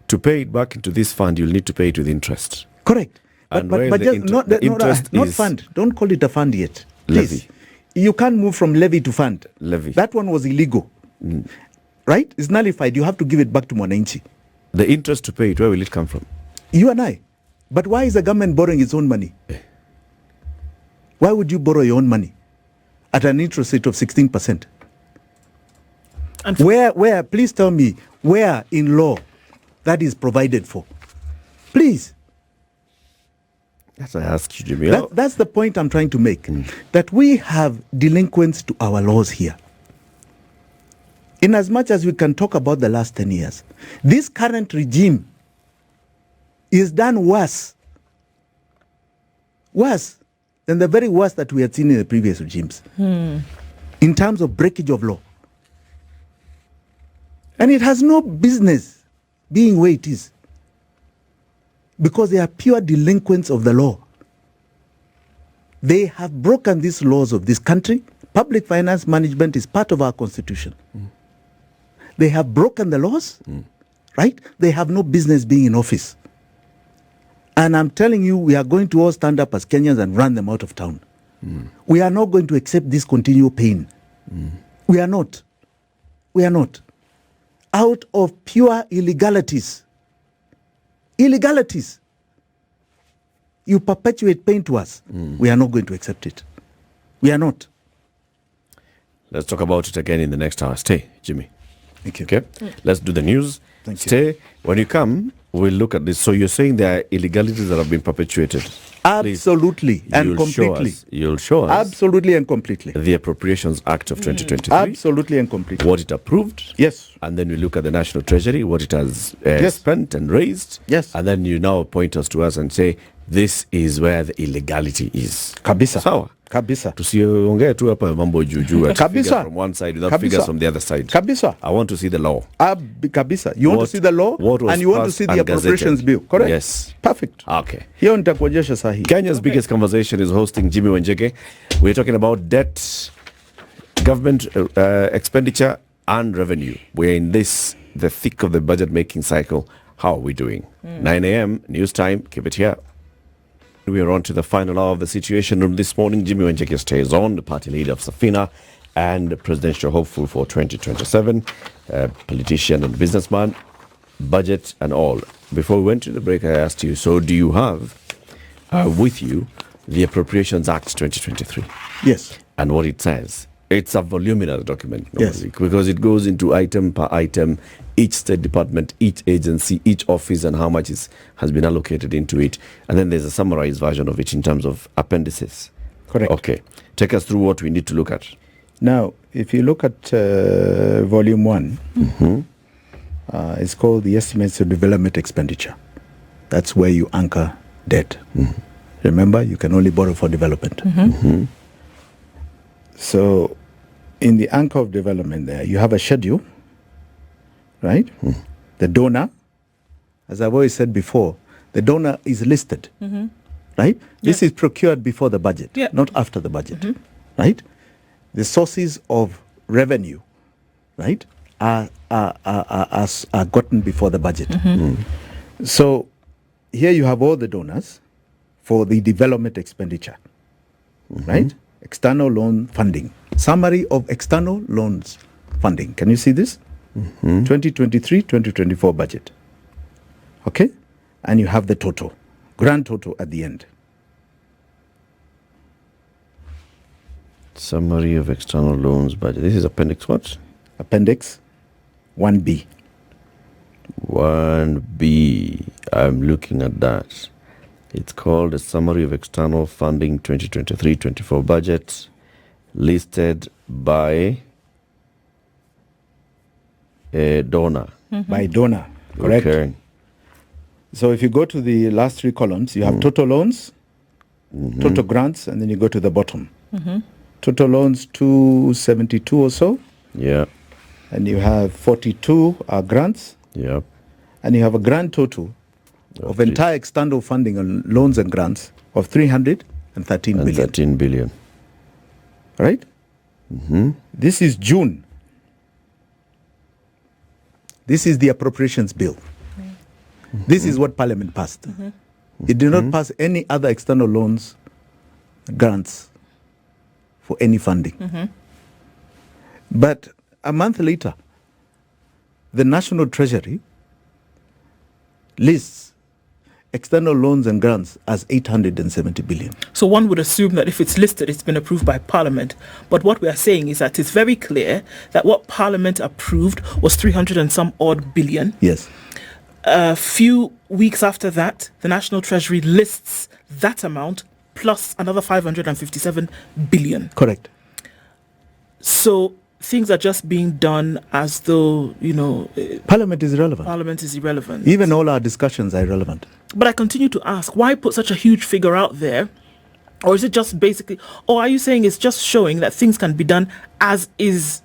to pay it back into this fund, you'll need to pay it with interest. Correct. And But just not fund. Don't call it a fund yet. Please. Levy. You can't move from levy to fund. Levy. That one was illegal. Right? It's nullified. You have to give it back to Mwananchi. The interest to pay it, where will it come from? You and I. But why is the government borrowing its own money? Why would you borrow your own money at an interest rate of 16%? And where? Please tell me where in law that is provided for. Please. That's what I ask you, Jimmy. That's the point I'm trying to make. That we have delinquents to our laws here. In as much as we can talk about the last 10 years, this current regime is done worse than the very worst that we had seen in the previous regimes in terms of breakage of law. And it has no business being where it is because they are pure delinquents of the law. They have broken these laws of this country. Public finance management is part of our constitution. They have broken the laws, right? They have no business being in office. And I'm telling you, we are going to all stand up as Kenyans and run them out of town. We are not going to accept this continual pain. We are not. We are not. Out of pure illegalities. Illegalities. You perpetuate pain to us. We are not going to accept it. We are not. Let's talk about it again in the next hour. Stay, Jimmy. Thank you. Okay, let's do the news. Stay. When you come, we'll look at this. So you're saying there are illegalities that have been perpetuated? Absolutely. Please, and completely. You'll show us. Absolutely and completely. The Appropriations Act of 2023. Absolutely and completely. What it approved. Yes. And then we look at the National Treasury, what it has spent and raised. Yes. And then you now point us to us and say, this is where the illegality is. Kabisa. Sawa. Kabisa. Tusiongee tu hapa mambo juju. Kabisa. From one side without figures from the other side. Kabisa. I want to see the law. Kabisa. You want to see the law and you want to see the appropriations bill. Correct? Yes. Perfect. Okay. Hiyo nitakuonyesha sahi. Kenya's biggest conversation is hosting Jimmy WANJIGI. We're talking about debt, government expenditure and revenue. We're in the thick of the budget making cycle. How are we doing? 9 a.m. news time. Keep it here. We are on to the final hour of the Situation Room this morning. Jimmy WANJIGI stays on, the party leader of Safina and presidential hopeful for 2027, politician and businessman, budget and all. Before we went to the break, I asked you, so do you have with you the Appropriations Act 2023? Yes. And what it says. It's a voluminous document, Yes. because it goes into item per item, each state department, each agency, each office, and how much has been allocated into it. And then there's a summarized version of it in terms of appendices. Correct. Okay. Take us through what we need to look at. Now, if you look at volume 1, it's called the Estimates of Development Expenditure. That's where you anchor debt. Remember, you can only borrow for development. So, in the anchor of development there, you have a schedule, right? The donor, as I've always said before, the donor is listed, right? This is procured before the budget, not after the budget, right? The sources of revenue, right, are gotten before the budget. So, here you have all the donors for the development expenditure, right? External loan funding. Summary of external loans funding. Can you see this? 2023-2024 budget. Okay? And you have the total, grand total at the end. Summary of external loans budget. This is appendix what? Appendix 1B. 1B. I'm looking at that. It's called a summary of external funding 2023-24 budget, listed by a donor. By donor, correct? Okay. So if you go to the last 3 columns, you have total loans, total grants, and then you go to the bottom. Total loans 272 or so. Yeah. And you have 42 are grants. Yeah. And you have a grand total of entire external funding on loans and grants of 313 billion. 13 billion. Right? This is June. This is the appropriations bill. This is what Parliament passed. It did not pass any other external loans, grants for any funding. But a month later, the National Treasury lists external loans and grants as 870 billion. So one would assume that if it's listed, it's been approved by Parliament. But what we are saying is that it's very clear that what Parliament approved was 300 and some odd billion. Yes. A few weeks after that, the National Treasury lists that amount plus another 557 billion. Correct. So things are just being done as though, Parliament is irrelevant. Parliament is irrelevant. Even all our discussions are irrelevant. But I continue to ask, why put such a huge figure out there? Or is it just basically, or are you saying it's just showing that things can be done as is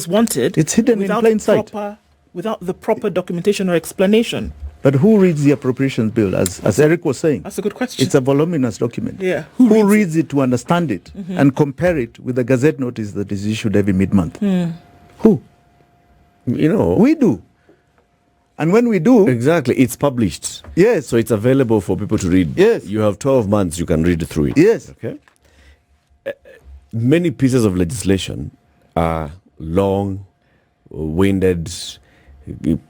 wanted? It's hidden in plain sight. Without the proper documentation or explanation. But who reads the appropriations bill, as Eric was saying? That's a good question. It's a voluminous document. Yeah. Who reads it to understand it and compare it with the Gazette notice that is issued every mid-month? Who? We do. And when we do... Exactly. It's published. Yes. So it's available for people to read. Yes. You have 12 months, you can read through it. Yes. Okay. Many pieces of legislation are long-winded,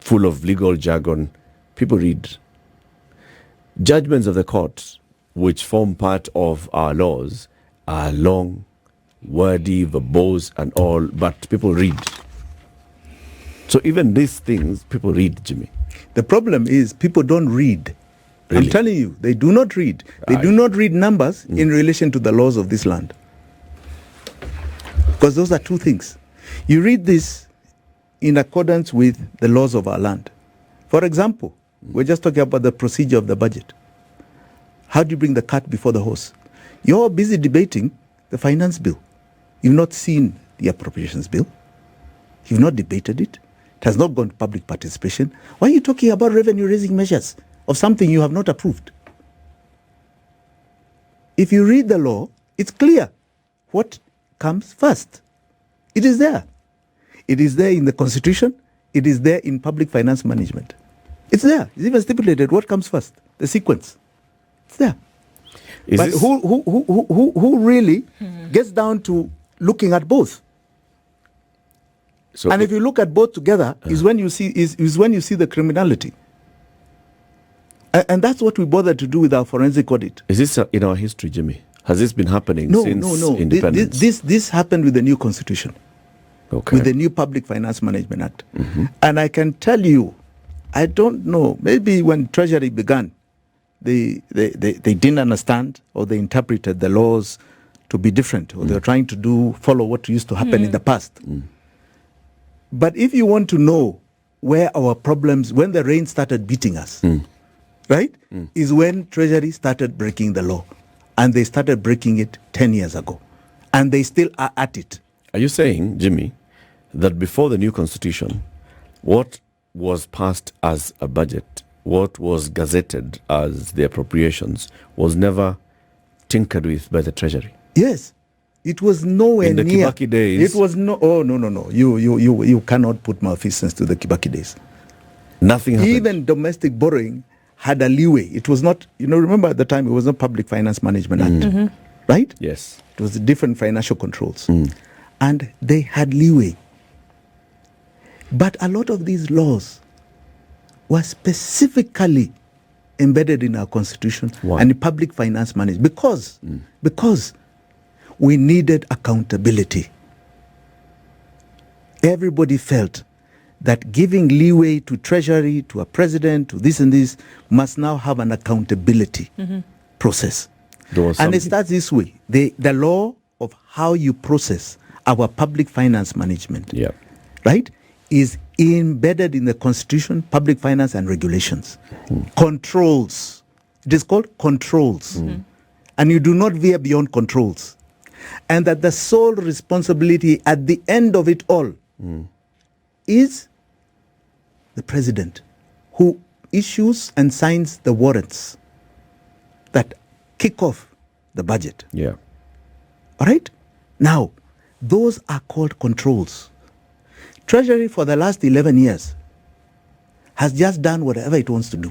full of legal jargon. People read. Judgments of the court, which form part of our laws, are long, wordy, verbose, and all, but people read. So even these things, people read, Jimmy. The problem is people don't read. Really? I'm telling you, they do not read. They do not read numbers in relation to the laws of this land. Because those are two things. You read this in accordance with the laws of our land. For example, we're just talking about the procedure of the budget. How do you bring the cart before the horse? You're busy debating the finance bill. You've not seen the appropriations bill. You've not debated it. It has not gone to public participation. Why are you talking about revenue-raising measures of something you have not approved? If you read the law, it's clear what comes first. It is there. It is there in the Constitution. It is there in public finance management. It's there. It's even stipulated what comes first, the sequence. It's there. But who really gets down to looking at both? So and if you look at both together, is when you see the criminality. And that's what we bother to do with our forensic audit. Is this in our history, Jimmy? Has this been happening No, since no. independence? This happened with the new constitution, with the new Public Finance Management Act. And I can tell you, I don't know, maybe when Treasury began, they didn't understand, or they interpreted the laws to be different, or they were trying to follow what used to happen in the past. But if you want to know where our problems, when the rain started beating us, right, is when Treasury started breaking the law. And they started breaking it 10 years ago. And they still are at it. Are you saying, Jimmy, that before the new constitution, what was passed as a budget, what was gazetted as the appropriations, was never tinkered with by the Treasury? Yes. It was nowhere near. In the near. Kibaki days? It was no. Oh, no. You cannot put malfeasance to the Kibaki days. Nothing happened. Even domestic borrowing had a leeway. It was not, remember at the time, it was not Public Finance Management Act, right? Yes. It was different financial controls. And they had leeway. But a lot of these laws were specifically embedded in our constitution and in public finance management because we needed accountability. Everybody felt that giving leeway to Treasury, to a president, to this and this, must now have an accountability process. And it starts this way. The law of how you process our public finance management, right, is embedded in the Constitution, Public Finance and Regulations. Controls. It is called controls. And you do not veer beyond controls. And that the sole responsibility at the end of it all is the president, who issues and signs the warrants that kick off the budget. Yeah. All right? Now, those are called controls. Treasury for the last 11 years has just done whatever it wants to do.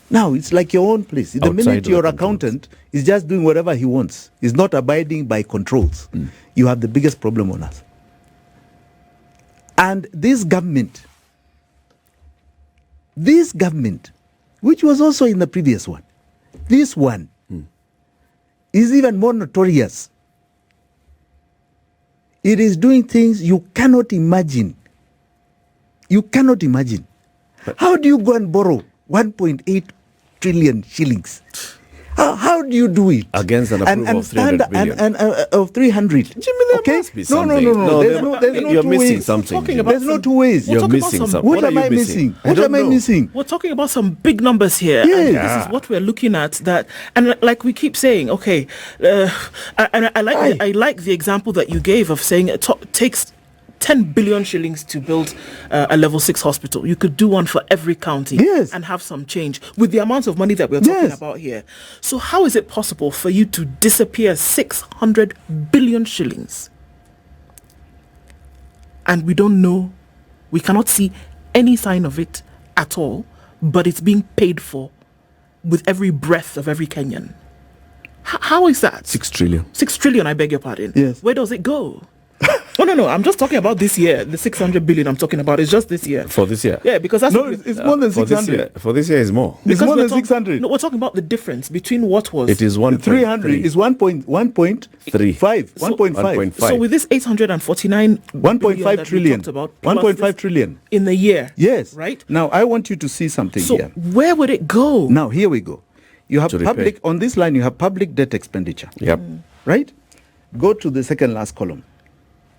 Now, it's like your own place. The minute your accountant is just doing whatever he wants, is not abiding by controls, you have the biggest problem on us. And this government, which was also in the previous one, this one is even more notorious. It is doing things you cannot imagine. You cannot imagine. How do you go and borrow 1.8 trillion shillings? How do you do it? Against an approval of 300 billion. Of 300. Jimmy, there must be something. No. There's no you're two missing ways. something. There's no two ways. You're missing something. What am I missing? What am I missing? We're talking about some big numbers here. Yes. And this is what we're looking at. That, and like we keep saying, okay, I like the example that you gave of saying it takes 10 billion shillings to build a level 6 hospital. You could do one for every county and have some change with the amount of money that we're talking about here. So how is it possible for you to disappear 600 billion shillings? And we don't know, we cannot see any sign of it at all, but it's being paid for with every breath of every Kenyan. How is that? 6 trillion. 6 trillion, I beg your pardon. Yes. Where does it go? No. I'm just talking about this year. The 600 billion I'm talking about is just this year. For this year? Yeah, because that's... No, it's more than 600. For this year is more. It's more than 600. No, we're talking about the difference between what was... It is 300 is 1.3. 1.5. So with this 849 1.5 trillion. 1.5 trillion. In the year. Yes. Right? Now, I want you to see something so here. Where would it go? Now, here we go. You have public... On this line, you have public debt expenditure. Yep. Right? Go to the second last column.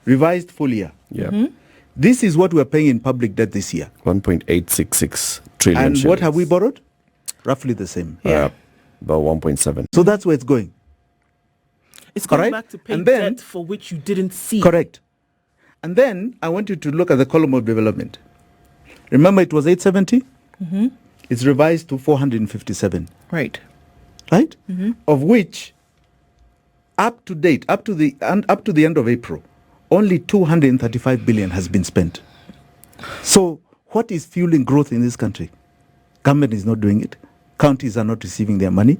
Revised full year. Yeah. This is what we're paying in public debt this year. 1.866 trillion And shillings. what have we borrowed? Roughly the same. Yeah. About 1.7. So that's where it's going. It's going Alright? back to pay And then- debt for which you didn't see. Correct. And then I want you to look at the column of development. Remember it was 870? It's revised to 457. Right. Right? Of which, up to date, up to the end of April, only 235 billion has been spent. So what is fueling growth in this country? Government is not doing it. Counties are not receiving their money.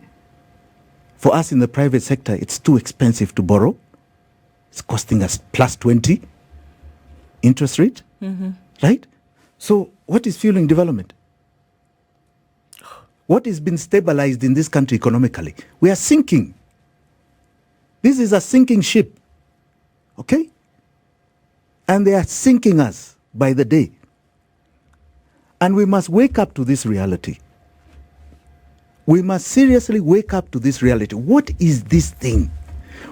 For us in the private sector, it's too expensive to borrow. It's costing us plus 20 interest rate, right? So what is fueling development? What has been stabilized in this country economically? We are sinking. This is a sinking ship. Okay? And they are sinking us by the day. And we must wake up to this reality. We must seriously wake up to this reality. What is this thing?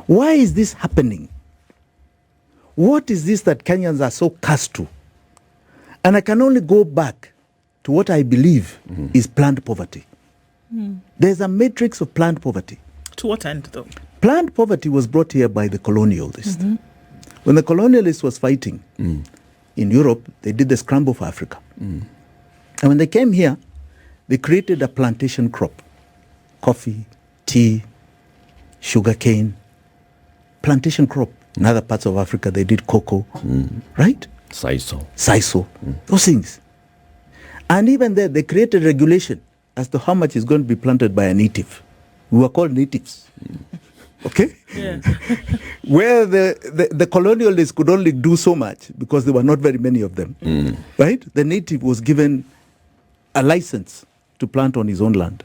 Why is this happening? What is this that Kenyans are so cursed to? And I can only go back to what I believe is planned poverty. There's a matrix of planned poverty. To what end, though? Planned poverty was brought here by the colonialists. When the colonialists was fighting in Europe, they did the scramble for Africa. And when they came here, they created a plantation crop. Coffee, tea, sugarcane, plantation crop. In other parts of Africa, they did cocoa, right? Sisal, those things. And even there, they created regulation as to how much is going to be planted by a native. We were called natives. Okay? Yeah. Where the colonialists could only do so much because there were not very many of them. Right? The native was given a license to plant on his own land.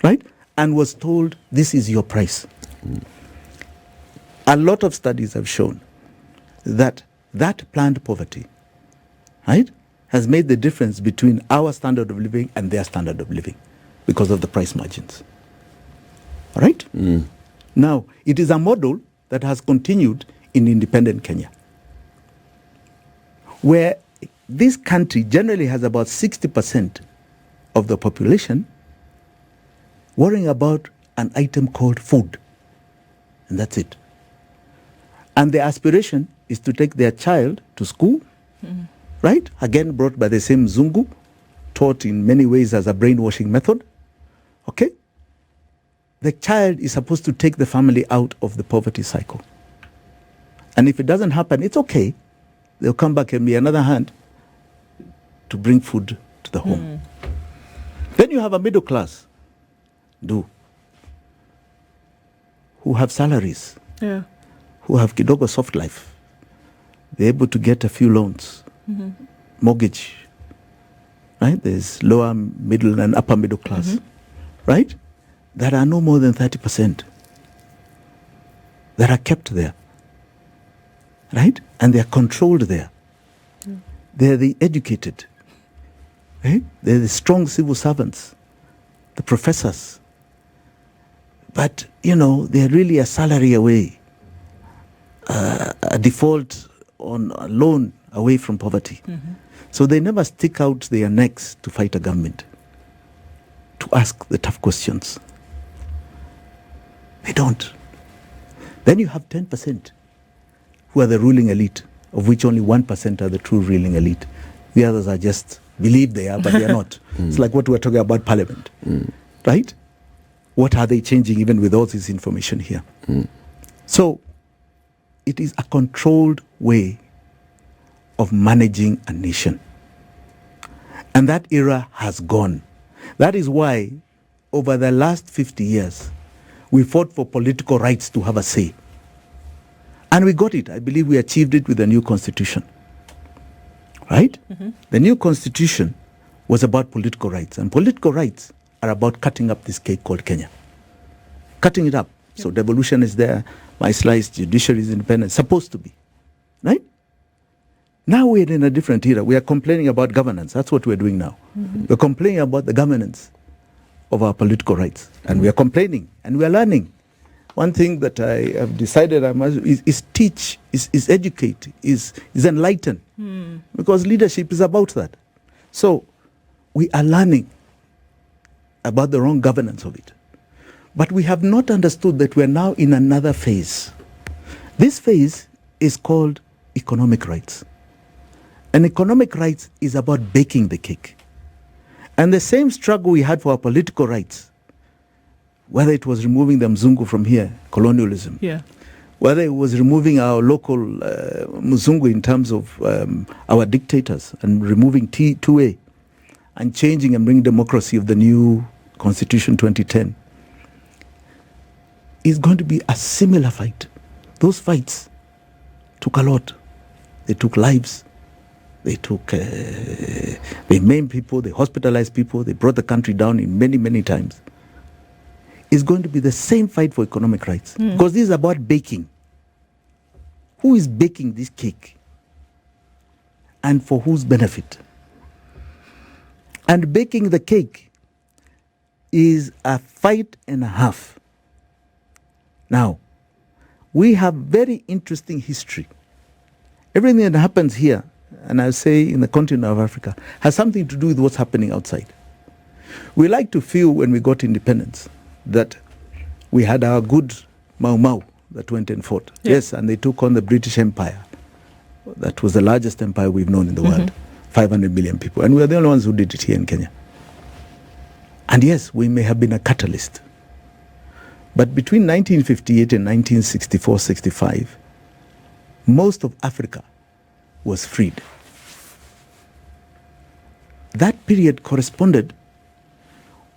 Right? And was told, this is your price. A lot of studies have shown that planned poverty, right, has made the difference between our standard of living and their standard of living because of the price margins. All right? Now, it is a model that has continued in independent Kenya, where this country generally has about 60% of the population worrying about an item called food. And that's it. And the aspiration is to take their child to school, right? Again, brought by the same Zungu, taught in many ways as a brainwashing method. Okay? The child is supposed to take the family out of the poverty cycle. And if it doesn't happen, it's okay. They'll come back and be another hand to bring food to the home. Then you have a middle class, who have salaries, who have kidogo soft life. They're able to get a few loans, mortgage, right? There's lower, middle, and upper middle class, right? That are no more than 30% that are kept there, right? And they are controlled there. They're the educated, right? They're the strong civil servants, the professors. But, you know, they're really a salary away, a default on a loan away from poverty. So they never stick out their necks to fight a government, to ask the tough questions. They don't. Then you have 10% who are the ruling elite, of which only 1% are the true ruling elite. The others are just believe they are, but they are not. It's like what we were talking about Parliament, right? What are they changing even with all this information here? So it is a controlled way of managing a nation. And that era has gone. That is why over the last 50 years, we fought for political rights to have a say. And we got it. I believe we achieved it with the new constitution. Right? The new constitution was about political rights. And political rights are about cutting up this cake called Kenya. Cutting it up. So devolution is there. My slice, judiciary is independent. Supposed to be. Right? Now we're in a different era. We are complaining about governance. That's what we're doing now. We're complaining about the governance of our political rights. And we are complaining and we are learning. One thing that I have decided I must is teach, is educate, is enlighten. Because leadership is about that. So we are learning about the wrong governance of it. But we have not understood that we are now in another phase. This phase is called economic rights. And economic rights is about baking the cake. And the same struggle we had for our political rights, whether it was removing the Mzungu from here, colonialism, whether it was removing our local Mzungu in terms of our dictators and removing T2A and changing and bringing democracy of the new Constitution 2010, is going to be a similar fight. Those fights took a lot. They took lives. They took, they maimed people, they hospitalized people, they brought the country down in many, many times. It's going to be the same fight for economic rights. Because this is about baking. Who is baking this cake? And for whose benefit? And baking the cake is a fight and a half. Now, we have very interesting history. Everything that happens here, and I say in the continent of Africa, has something to do with what's happening outside. We like to feel when we got independence that we had our good Mau Mau that went and fought. Yeah. Yes, and they took on the British Empire. That was the largest empire we've known in the world. 500 million people. And we are the only ones who did it here in Kenya. And yes, we may have been a catalyst. But between 1958 and 1964-65, most of Africa was freed. That period corresponded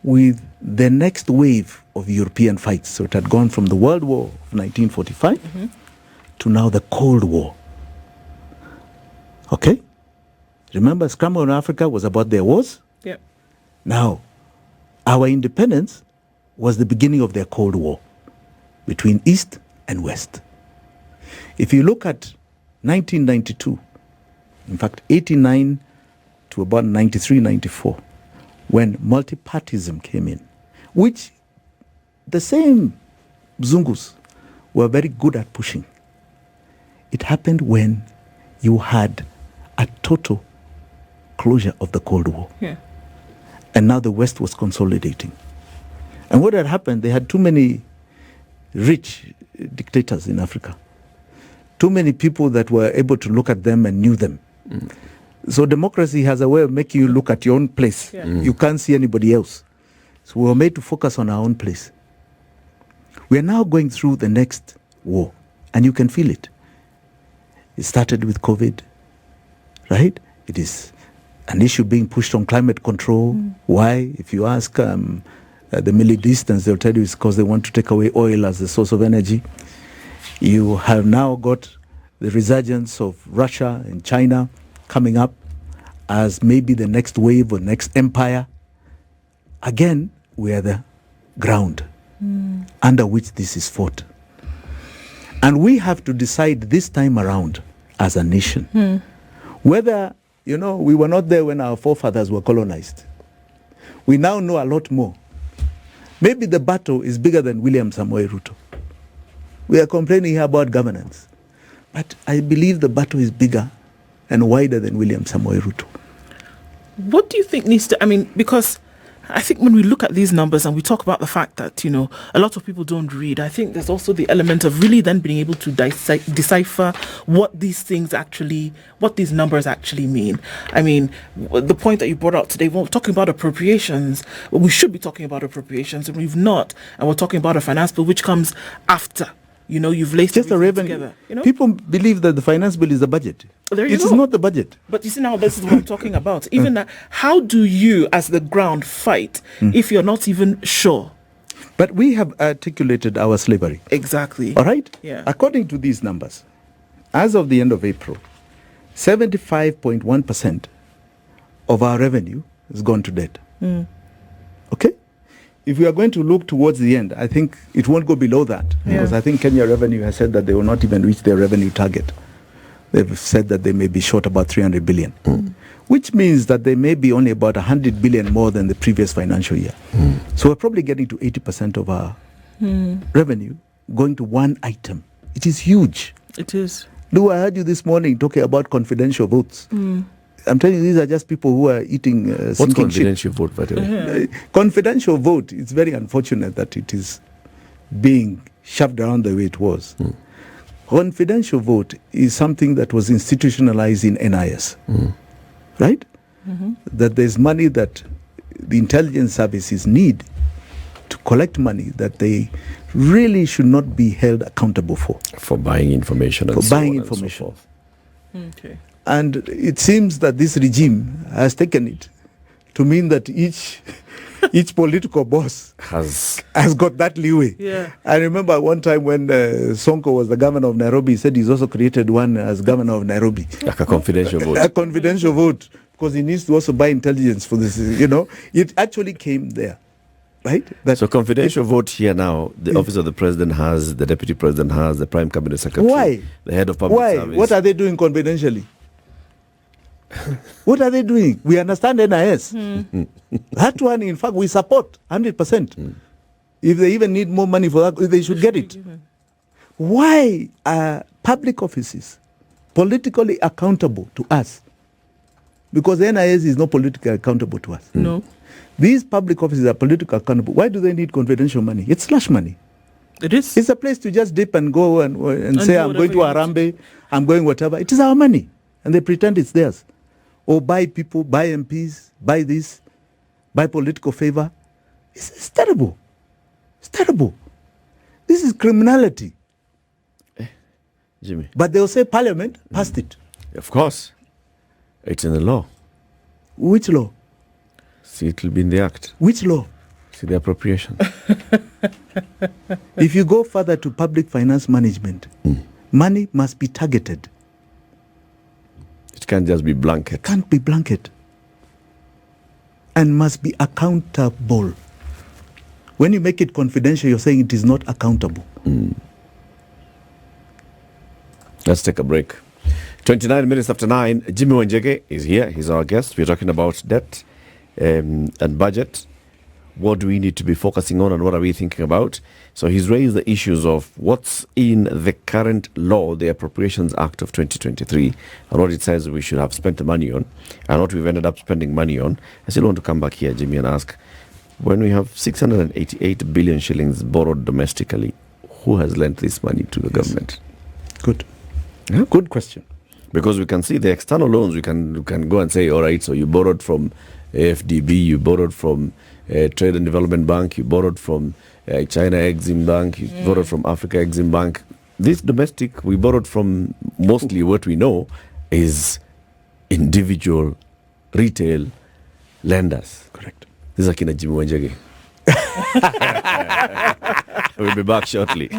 with the next wave of European fights. So it had gone from the World War of 1945 to now the Cold War. Okay? Remember, Scramble in Africa was about their wars? Yep. Now, our independence was the beginning of their Cold War between East and West. If you look at 1992, in fact, 89 to about 93, 94, when multipartyism came in, which the same Zungus were very good at pushing. It happened when you had a total closure of the Cold War. Yeah. And now the West was consolidating. And what had happened, they had too many rich dictators in Africa. Too many people that were able to look at them and knew them. So democracy has a way of making you look at your own place. Yeah. You can't see anybody else. So we were made to focus on our own place. We are now going through the next war, and you can feel it. It started with COVID, right? It is an issue being pushed on climate control. Why? If you ask the Middle Easterns, they'll tell you it's because they want to take away oil as a source of energy. You have now got the resurgence of Russia and China coming up as maybe the next wave or next empire. Again, we are the ground under which this is fought. And we have to decide this time around as a nation whether, we were not there when our forefathers were colonized. We now know a lot more. Maybe the battle is bigger than William Samoei Ruto. We are complaining here about governance. But I believe the battle is bigger and wider than William Samoei Ruto. What do you think needs to, because I think when we look at these numbers and we talk about the fact that, a lot of people don't read, I think there's also the element of really then being able to decipher what these numbers actually mean. The point that you brought out today, we're talking about appropriations. Well, we should be talking about appropriations, and we've not. And we're talking about a finance bill which comes after. You've laced just a revenue together. People believe that the finance bill is the budget. It is not the budget. But you see now, this is what I'm talking about. Even that, how do you, as the ground, fight if you're not even sure? But we have articulated our slavery. Exactly. All right? Yeah. According to these numbers, as of the end of April, 75.1% of our revenue has gone to debt. Okay? If we are going to look towards the end, I think it won't go below that. Because I think Kenya Revenue has said that they will not even reach their revenue target. They've said that they may be short about 300 billion. Which means that they may be only about 100 billion more than the previous financial year. So we're probably getting to 80% of our revenue going to one item. It is huge. It is. Lou, I heard you this morning talking about confidential votes. I'm telling you, these are just people who are eating What's confidential vote, by the way? Confidential vote, it's very unfortunate that it is being shoved around the way it was. Confidential vote is something that was institutionalized in NIS, right? That there's money that the intelligence services need to collect money that they really should not be held accountable for. For buying information and so on and so forth. Okay. And it seems that this regime has taken it to mean that each each political boss has got that leeway. Yeah. I remember one time when Sonko was the governor of Nairobi, he said he's also created one as governor of Nairobi. like a confidential vote. A confidential vote, because he needs to also buy intelligence for this. It actually came there, right? So confidential vote here now, the office of the president has, the deputy president has, the prime cabinet secretary. Why? The head of public service. What are they doing confidentially? What are they doing? We understand NIS. That one, in fact, we support 100%. If they even need more money for that, they should get it. Why are public offices politically accountable to us? Because the NIS is not politically accountable to us. No. These public offices are politically accountable. Why do they need confidential money? It's slush money. It is. It's a place to just dip and go and say, I'm going to Arambe, I'm going whatever. It is our money. And they pretend it's theirs. Or buy people, buy MPs, buy this, buy political favor. It's terrible. It's terrible. This is criminality. Jimmy. But they'll say Parliament passed it. Of course. It's in the law. Which law? See, it will be in the act. Which law? See, the appropriation. If you go further to public finance management, money must be targeted. It can't just be blanket. Can't be blanket. And must be accountable. When you make it confidential, you're saying it is not accountable. Let's take a break. 29 minutes after 9, Jimmy WANJIGI is here. He's our guest. We're talking about debt and budget. What do we need to be focusing on and what are we thinking about? So he's raised the issues of what's in the current law, the Appropriations Act of 2023, and what it says we should have spent the money on, and what we've ended up spending money on. I still want to come back here, Jimmy, and ask, when we have 688 billion shillings borrowed domestically, who has lent this money to the government? Good. Yeah? Good question. Because we can see the external loans, we can go and say, all right, so you borrowed from FDB, you borrowed from Trade and Development Bank, you borrowed from China Exim Bank, you borrowed from Africa Exim Bank. This domestic, we borrowed from mostly what we know is individual retail lenders. Correct. This is Akina Jimmy WANJIGI. We'll be back shortly.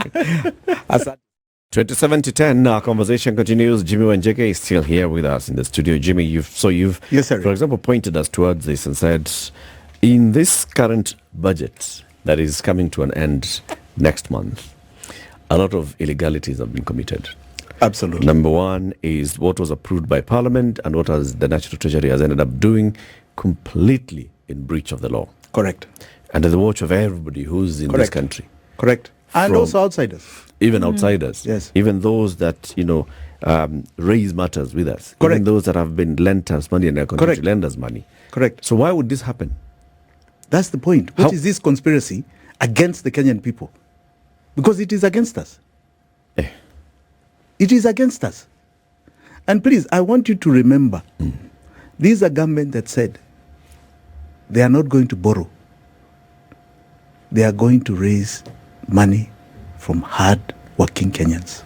27 to 10, our conversation continues. Jimmy WANJIGI is still here with us in the studio. Jimmy, you've yes, sir. for example, pointed us towards this and said, in this current budget that is coming to an end next month, a lot of illegalities have been committed. Absolutely. Number one is what was approved by Parliament and what has the National Treasury has ended up doing completely in breach of the law. Correct. Under the watch of everybody who's in this country. Correct. And From also outsiders. Even outsiders. Yes. Even those that, raise matters with us. Correct. Even those that have been lent us money and are continuing to lend us money. Correct. So why would this happen? That's the point. What is this conspiracy against the Kenyan people? Because it is against us. It is against us. And please, I want you to remember, these are government that said they are not going to borrow. They are going to raise money from hard-working Kenyans.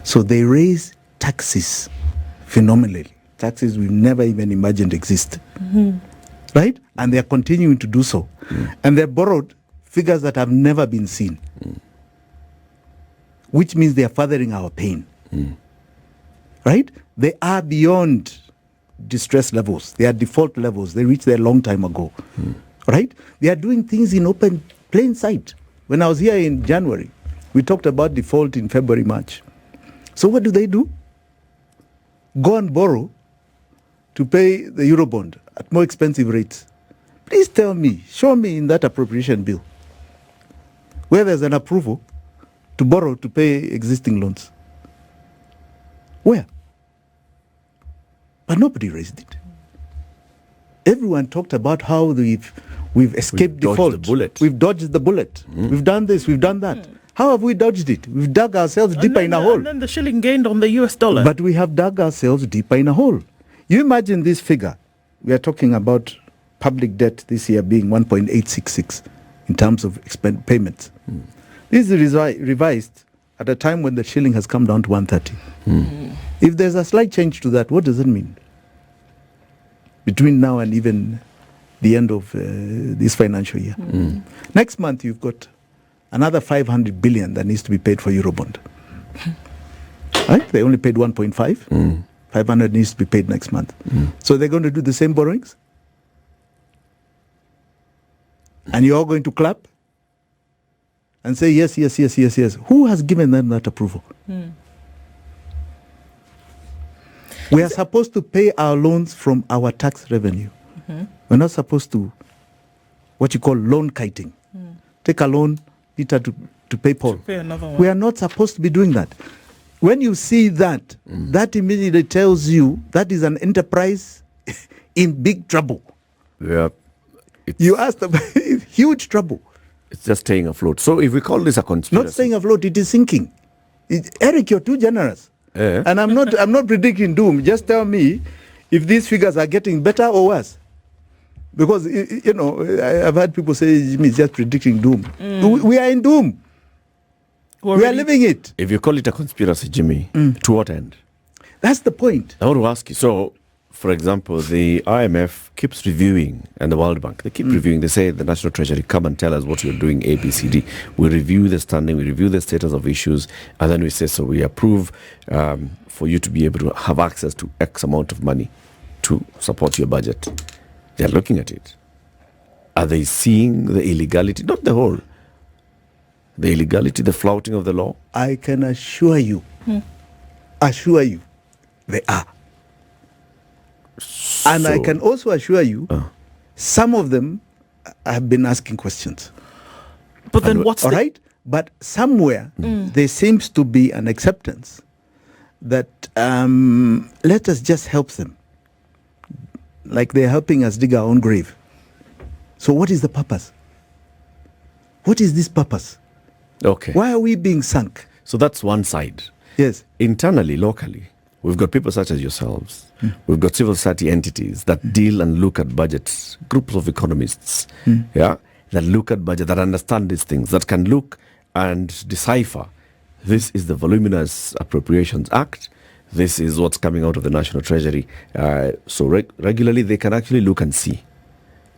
So they raise taxes phenomenally. Taxes we've never even imagined exist. Right? And they are continuing to do so. And they borrowed figures that have never been seen. Which means they are furthering our pain. Right? They are beyond distress levels. They are default levels. They reached there a long time ago. Right? They are doing things in open, plain sight. When I was here in January, we talked about default in February, March. So what do? Go and borrow to pay the Eurobond at more expensive rates. Please tell me, show me in that appropriation bill where there's an approval to borrow to pay existing loans. Where? But nobody raised it. Everyone talked about how we've escaped default. We've dodged the bullet. We've done this, we've done that. How have we dodged it? We've dug ourselves deeper in a hole. And then the shilling gained on the US dollar. But we have dug ourselves deeper in a hole. You imagine this figure. We are talking about public debt this year being 1.866 in terms of payments. This is revised at a time when the shilling has come down to 130. If there's a slight change to that, what does it mean? Between now and even the end of this financial year. Next month, you've got another 500 billion that needs to be paid for Eurobond. Right? They only paid 1.5. 500 needs to be paid next month. So they're going to do the same borrowings? And you're all going to clap and say, yes, yes, yes, yes, yes. Who has given them that approval? We are supposed to pay our loans from our tax revenue. We're not supposed to, what you call loan kiting. Take a loan, Peter, to pay Paul. Pay another one. We are not supposed to be doing that. When you see that, that immediately tells you that is an enterprise in big trouble. Yeah. You asked them, huge trouble. It's just staying afloat. So if we call this a conspiracy... Not staying afloat, it is sinking. Eric, you're too generous. Eh? And I'm not predicting doom. Just tell me if these figures are getting better or worse. Because, you know, I've had people say, Jimmy is just predicting doom. We are in doom. We are living it. If you call it a conspiracy, Jimmy, to what end? That's the point. I want to ask you. So, for example, the IMF keeps reviewing, and the World Bank, they keep reviewing. They say the National Treasury, come and tell us what you're doing, A, B, C, D. We review the standing, we review the status of issues, and then we say, so we approve for you to be able to have access to X amount of money to support your budget. They're looking at it. Are they seeing the illegality? Not the whole. The illegality, the flouting of the law? I can assure you, they are. And I can also assure you, some of them have been asking questions. But then what's all the... right? But somewhere, there seems to be an acceptance that let us just help them. Like they're helping us dig our own grave. So what is the purpose? What is this purpose? Okay. Why are we being sunk? So that's one side. Yes. Internally, locally, we've got people such as yourselves. We've got civil society entities that deal and look at budgets, groups of economists, that look at budget, that understand these things, that can look and decipher. This is the voluminous Appropriations Act. This is what's coming out of the National Treasury. So regularly they can actually look and see.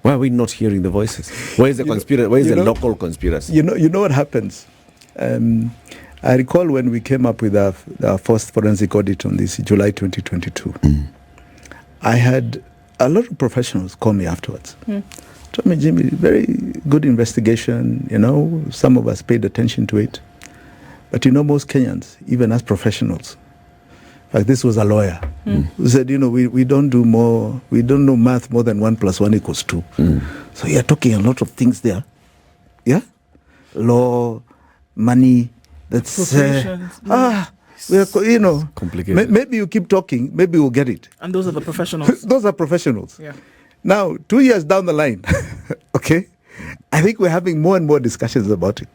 Why are we not hearing the voices? Where is the conspiracy? Where is the local conspiracy? You know what happens? I recall when we came up with our first forensic audit on this, July 2022. I had a lot of professionals call me afterwards. Told me, Jimmy, very good investigation. You know, some of us paid attention to it. But you know, most Kenyans, even as professionals, in fact, this was a lawyer who said, you know, we don't do more, we don't know math more than 1 + 1 = 2. So you're talking a lot of things there. Yeah? Law, money, that's... you know, complicated. Maybe you keep talking, maybe we'll get it. And those are the professionals. Those are professionals. Yeah. Now, 2 years down the line, okay, I think we're having more and more discussions about it.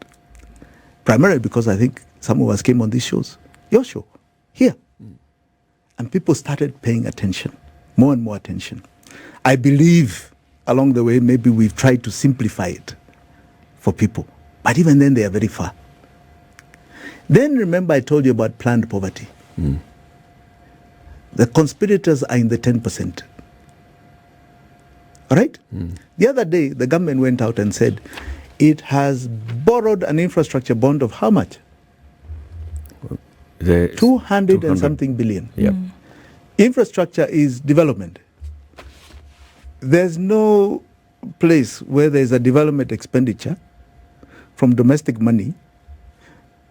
Primarily because I think some of us came on these shows, your show, here. And people started paying attention, more and more attention. I believe along the way, maybe we've tried to simplify it for people. But even then, they are very far. Then remember I told you about planned poverty. The conspirators are in the 10%. All right? The other day, the government went out and said it has borrowed an infrastructure bond of how much? 200 and something billion. Yep. Infrastructure is development. There's no place where there's a development expenditure from domestic money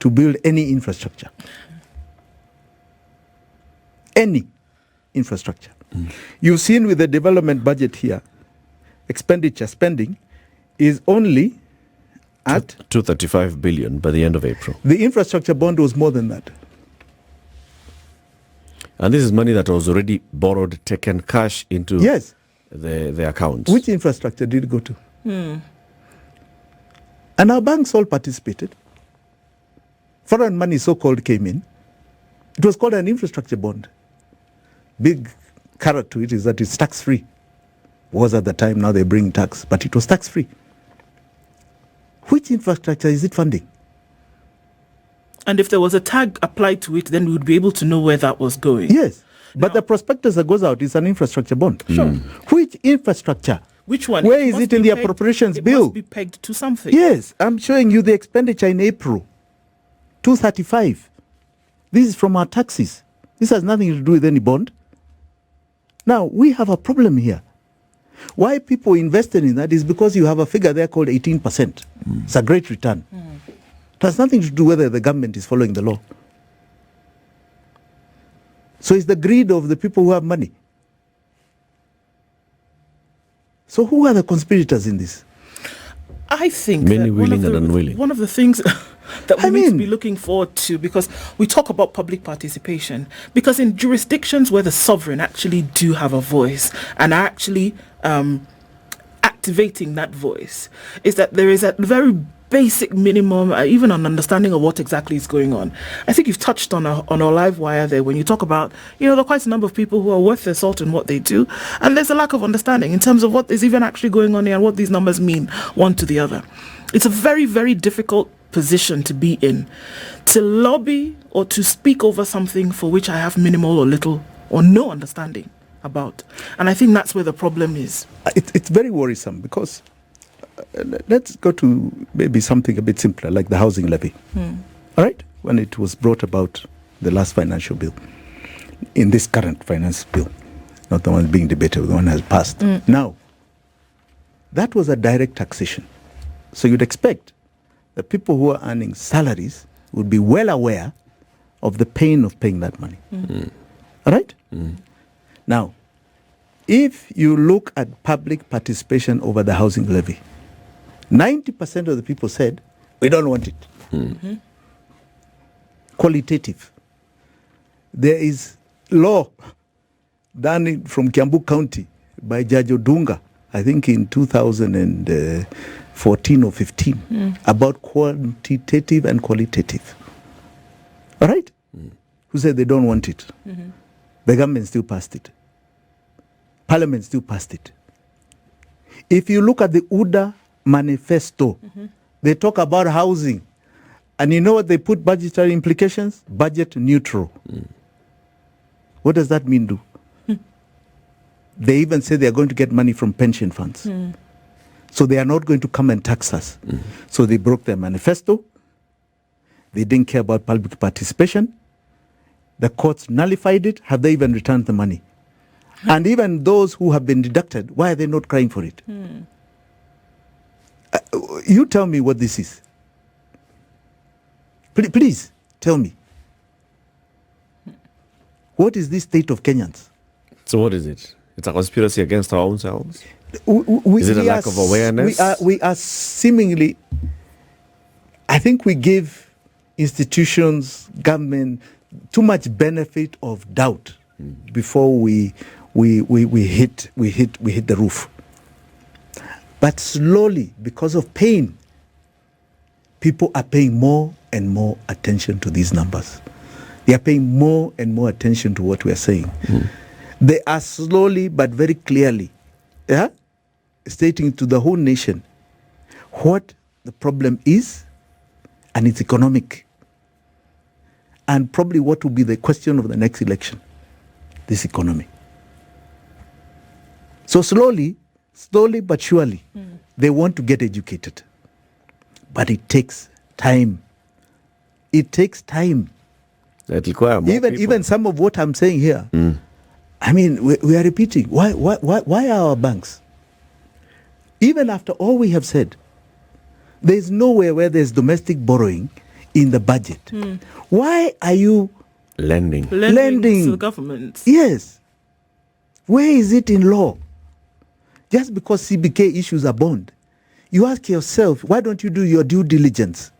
to build any infrastructure. Any infrastructure. You've seen with the development budget here, spending is only at 235 billion by the end of April. The infrastructure bond was more than that. And this is money that was already borrowed, taken cash into the accounts. Which infrastructure did it go to? And our banks all participated. Foreign money, so-called, came in. It was called an infrastructure bond. Big carrot to it is that it's tax-free. Was at the time, now they bring tax, but it was tax-free. Which infrastructure is it funding? And if there was a tag applied to it, then we would be able to know where that was going. Yes, but the prospectus that goes out is an infrastructure bond. Sure. Which infrastructure? Which one? Where is it in the appropriations bill? It must be pegged to something. Yes, I'm showing you the expenditure in April, 235. This is from our taxes. This has nothing to do with any bond. Now, we have a problem here. Why people invested in that is because you have a figure there called 18%. It's a great return. It has nothing to do whether the government is following the law. So it's the greed of the people who have money. So who are the conspirators in this? I think many that willing and unwilling. One of the things that we need to be looking forward to, because we talk about public participation, because in jurisdictions where the sovereign actually do have a voice and are actually activating that voice, is that there is a very basic minimum, even an understanding of what exactly is going on. I think you've touched on our live wire there when you talk about, there are quite a number of people who are worth their salt in what they do, and there's a lack of understanding in terms of what is even actually going on here and what these numbers mean one to the other. It's a very, very difficult position to be in, to lobby or to speak over something for which I have minimal or little or no understanding about. And I think that's where the problem is. It's very worrisome because let's go to maybe something a bit simpler, like the housing levy. All right? When it was brought about, the last financial bill, in this current finance bill, not the one being debated, the one has passed. Now, that was a direct taxation. So you'd expect that people who are earning salaries would be well aware of the pain of paying that money. All right? Now, if you look at public participation over the housing levy, 90% of the people said, we don't want it. Qualitative. There is law done from Kiambu County by Judge Odunga, I think in 2014 or 15, about quantitative and qualitative. All right? Who said they don't want it? The government still passed it. Parliament still passed it. If you look at the UDA manifesto, they talk about housing. And you know what they put budgetary implications? Budget neutral. What does that mean, do? They even say they are going to get money from pension funds. So they are not going to come and tax us. So they broke their manifesto. They didn't care about public participation. The courts nullified it. Have they even returned the money? And even those who have been deducted, why are they not crying for it? You tell me what this is. Please tell me. What is this state of Kenyans? So what is it? It's a conspiracy against our own selves? Is it a lack of awareness? We are seemingly, I think we give institutions, government, too much benefit of doubt before we hit the roof. But slowly, because of pain, people are paying more and more attention to these numbers. They are paying more and more attention to what we are saying. They are slowly but very clearly stating to the whole nation what the problem is, and it's economic. And probably what will be the question of the next election, this economy. So slowly but surely, they want to get educated. But it takes time. It takes time. It requires more people. Even some of what I'm saying here, I mean, we are repeating. Why are our banks? Even after all we have said, there is nowhere where there's domestic borrowing in the budget. Why are you lending to the government? Yes. Where is it in law? Just because CBK issues a bond, you ask yourself, why don't you do your due diligence?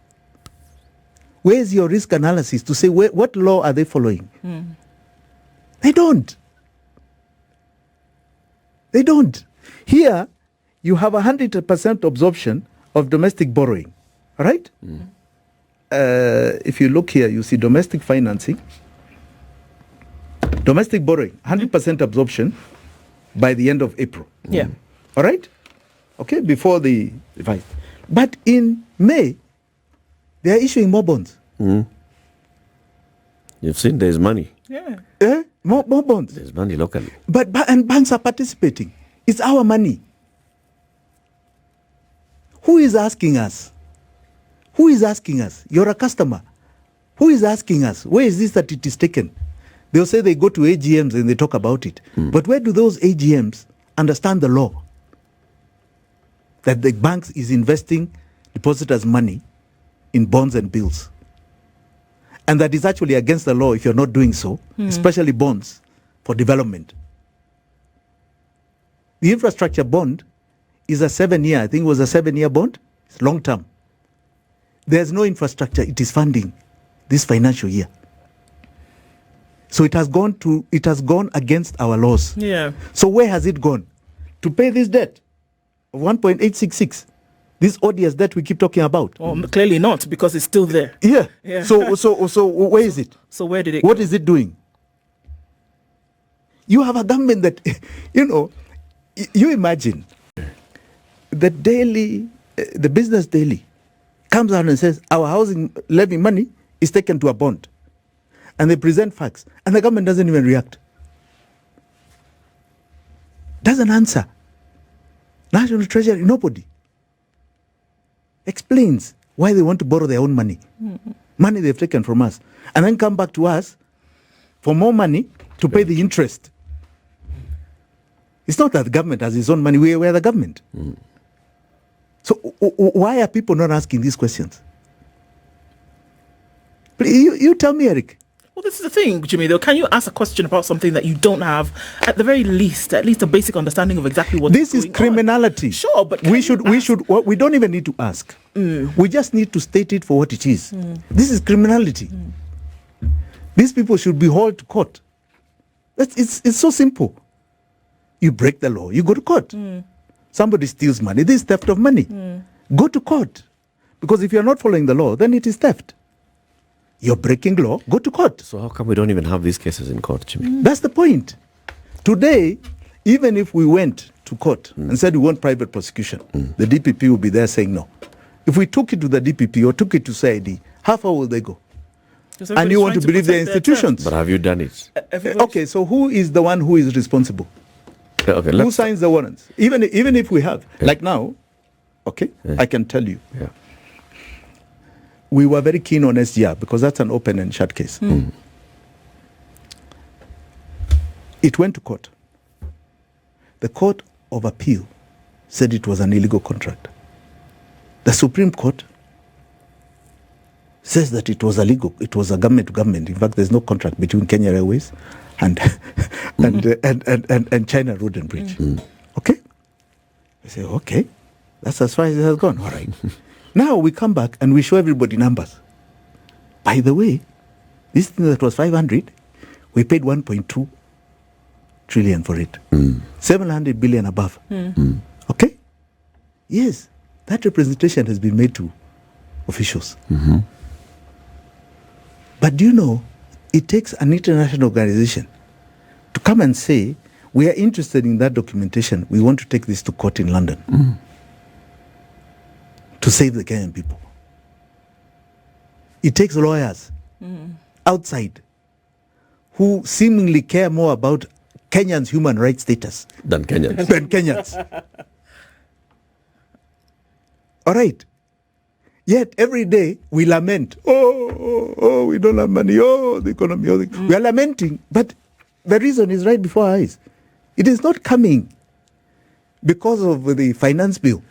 Where is your risk analysis to say what law are they following? They don't. They don't. Here, you have 100% absorption of domestic borrowing. All right? If you look here, you see domestic financing. Domestic borrowing, 100% absorption by the end of April. Yeah. All right? Okay, before the device. But in May, they are issuing more bonds. You've seen there's money. Yeah. More bonds. There's money locally. And banks are participating. It's our money. Who is asking us? Who is asking us? You're a customer. Who is asking us? Where is this that it is taken? They'll say they go to AGMs and they talk about it. But where do those AGMs understand the law? That the banks is investing depositors' money in bonds and bills. And that is actually against the law if you're not doing so, especially bonds for development. The infrastructure bond is a 7-year, I think it was a 7-year bond. It's long term. There's no infrastructure it is funding this financial year. So it has gone against our laws. Yeah. So where has it gone? To pay this debt of 1.866. This odious debt we keep talking about. Well, clearly not, because it's still there. Yeah. Yeah. So where is it? So where did it What go? is it doing? You have a government that, you imagine the business daily comes out and says our housing levy money is taken to a bond. And they present facts. And the government doesn't even react. Doesn't answer. National Treasury, nobody explains why they want to borrow their own money. Money they've taken from us. And then come back to us for more money to pay the interest. It's not that the government has its own money. We are the government. So why are people not asking these questions? But you tell me, Eric. Well, this is the thing, Jimmy, though. Can you ask a question about something that you don't have, at the very least, at least a basic understanding of exactly what This is criminality. Sure, but we don't even need to ask. We just need to state it for what it is. This is criminality. These people should be hauled to court. It's so simple. You break the law, you go to court. Somebody steals money, this is theft of money. Go to court. Because if you're not following the law, then it is theft. You're breaking law, go to court. So how come we don't even have these cases in court, Jimmy? That's the point. Today, even if we went to court and said we want private prosecution, the DPP will be there saying no. If we took it to the DPP or took it to CID, how far will they go? And you want to believe their institutions. But have you done it? Okay, so who is the one who is responsible? Okay, Who signs the warrants? Even if we have, like now, okay, I can tell you. Yeah. We were very keen on SGR because that's an open and shut case. It went to court. The Court of Appeal said it was an illegal contract. The Supreme Court says that it was illegal. It was a government to government. In fact, there's no contract between Kenya Railways and China Road and Bridge. Okay? I say, okay, that's as far as it has gone. All right. Now we come back and we show everybody numbers. By the way, this thing that was 500, we paid 1.2 trillion for it. 700 billion above. Okay? Yes, that representation has been made to officials. But do you know, it takes an international organization to come and say, we are interested in that documentation. We want to take this to court in London. To save the Kenyan people. It takes lawyers outside who seemingly care more about Kenyans' human rights status Than Kenyans. than Kenyans. All right. Yet every day we lament, oh, we don't have money, the economy. We are lamenting, but the reason is right before our eyes. It is not coming because of the finance bill.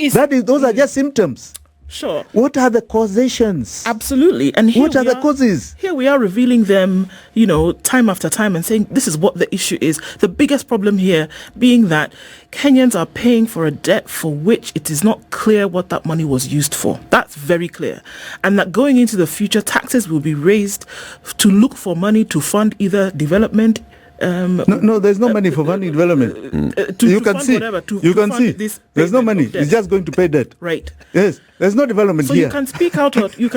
Those are just symptoms. Sure. What are the causations? Absolutely. And What are the causes? Here we are revealing them, time after time and saying this is what the issue is. The biggest problem here being that Kenyans are paying for a debt for which it is not clear what that money was used for. That's very clear. And that going into the future, taxes will be raised to look for money to fund either development. No, there's no money for funding development. You can see. There's no money. It's just going to pay debt. Right. Yes. There's no development so here. You can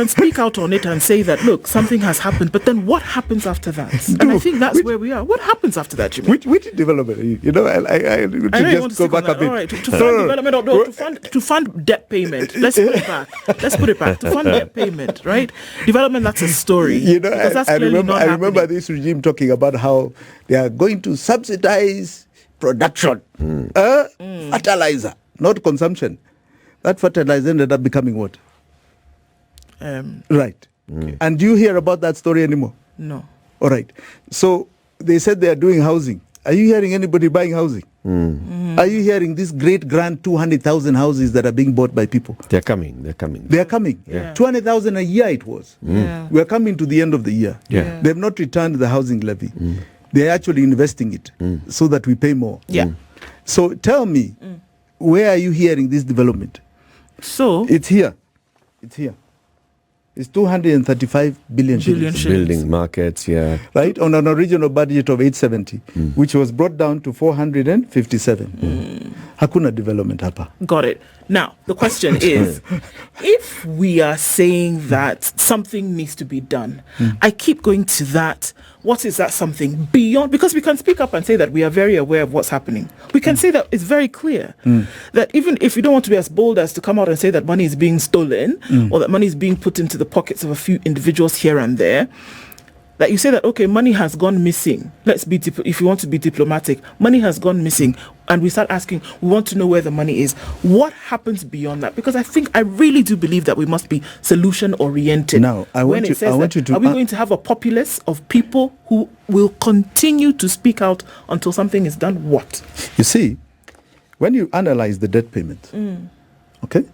speak out on it and say that, look, something has happened, but then what happens after that? And I think that's where we are. What happens after that, Jimmy? Which development? I just go back a bit. All right, to fund development or no, to fund debt payment. Let's put it back. To fund debt payment, right? Development, that's a story. I remember this regime talking about how they are going to subsidize production, fertilizer, not consumption. That fertilizer ended up becoming what? Right. And do you hear about that story anymore? No. All right. So they said they are doing housing. Are you hearing anybody buying housing? Are you hearing this great grand 200,000 houses that are being bought by people? They're coming. They are coming. Yeah. 200,000 a year it was. Yeah. We are coming to the end of the year. Yeah. They have not returned the housing levy. They are actually investing it so that we pay more. Yeah. So tell me, where are you hearing this development? So It's here. It's 235 billion shillings. Building markets, yeah. Right, on an original budget of 870, which was brought down to 457. Hakuna development hapa. got it. Now, the question is, if we are saying that something needs to be done, I keep going to that. What is that something beyond? Because we can speak up and say that we are very aware of what's happening. We can say that it's very clear that even if you don't want to be as bold as to come out and say that money is being stolen or that money is being put into the pockets of a few individuals here and there, that you say that, okay, money has gone missing. Let's be, if you want to be diplomatic, money has gone missing. And we start asking, we want to know where the money is. What happens beyond that? Because I really do believe that we must be solution oriented. Now, I want you to are we going to have a populace of people who will continue to speak out until something is done? What? You see, when you analyze the debt payment, okay,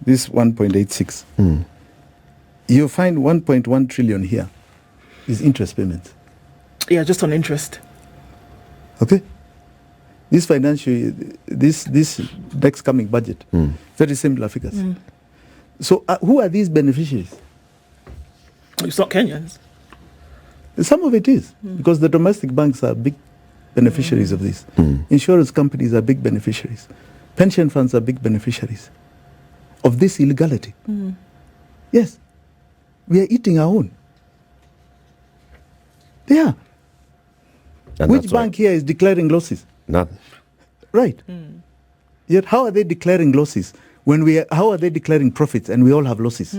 this 1.86, you find 1.1 trillion here is interest payments. Yeah, just on interest. Okay? This financial, this next coming budget, very similar figures. So who are these beneficiaries? It's not Kenyans. Some of it is, because the domestic banks are big beneficiaries of this. Insurance companies are big beneficiaries. Pension funds are big beneficiaries of this illegality. Yes. We are eating our own. Yeah. And Which bank here is declaring losses? None. Right. Yet how are they declaring losses when how are they declaring profits and we all have losses?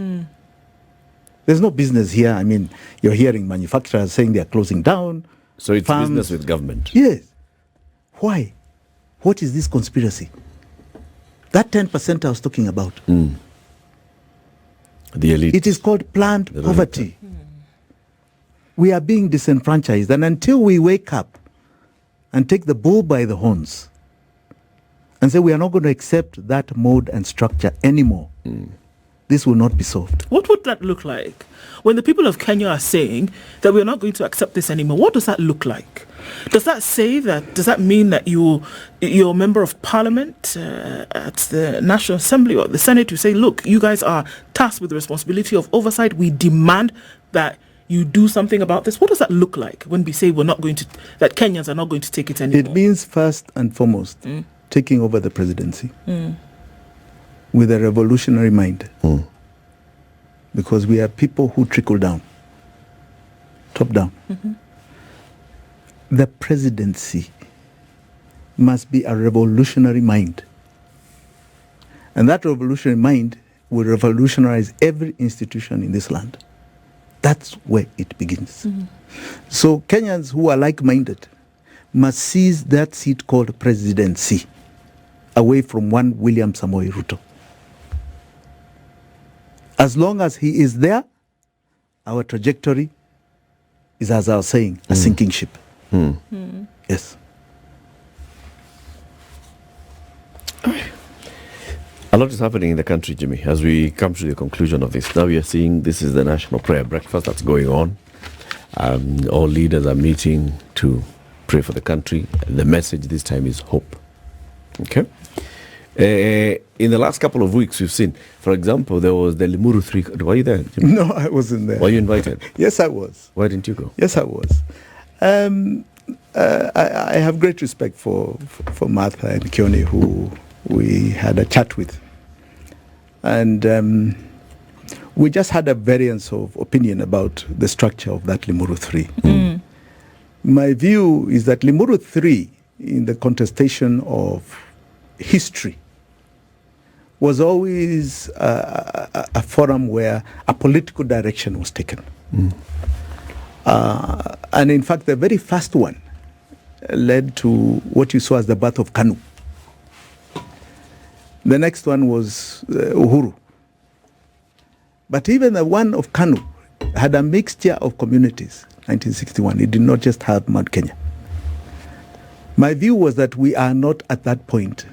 There's no business here. I mean, you're hearing manufacturers saying they are closing down. So it's farms. business with government. Yes. Why? What is this conspiracy? That 10% I was talking about. The elite. It is called planned poverty. We are being disenfranchised, and until we wake up and take the bull by the horns and say we are not going to accept that mode and structure anymore, this will not be solved. What would that look like? When the people of Kenya are saying that we are not going to accept this anymore, what does that look like? Does that mean that you're a member of parliament at the National Assembly or the Senate to say, look, you guys are tasked with the responsibility of oversight. We demand that you do something about this. What does that look like when we say that Kenyans are not going to take it anymore? It means first and foremost taking over the presidency with a revolutionary mind. Because we are people who trickle down, top down. The presidency must be a revolutionary mind. And that revolutionary mind will revolutionize every institution in this land. That's where it begins. So Kenyans who are like-minded must seize that seat called presidency away from one William Samoei Ruto. As long as he is there, our trajectory is, as I was saying, a sinking ship. Yes. A lot is happening in the country, Jimmy, as we come to the conclusion of this. Now we are seeing this is the National Prayer Breakfast that's going on. All leaders are meeting to pray for the country. The message this time is hope. Okay? In the last couple of weeks, we've seen, for example, there was the Limuru 3. Were you there, Jimmy? No, I wasn't there. Were you invited? Yes, I was. Why didn't you go? Yes, I was. I have great respect for Martha and Kioni, who we had a chat with. And we just had a variance of opinion about the structure of that Limuru 3. My view is that Limuru 3, in the contestation of history, was always a forum where a political direction was taken. And in fact, the very first one led to what you saw as the birth of KANU. The next one was Uhuru. But even the one of Kanu had a mixture of communities, 1961. It did not just have Mount Kenya. My view was that we are not at that point.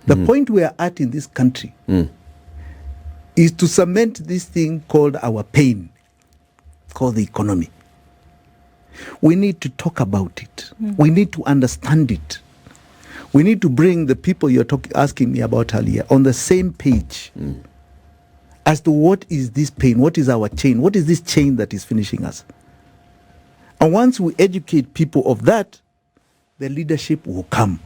The point we are at in this country is to cement this thing called our pain, called the economy. We need to talk about it. We need to understand it. We need to bring the people you're asking me about earlier on the same page as to what is this pain, what is our chain, what is this chain that is finishing us. And once we educate people of that, the leadership will come.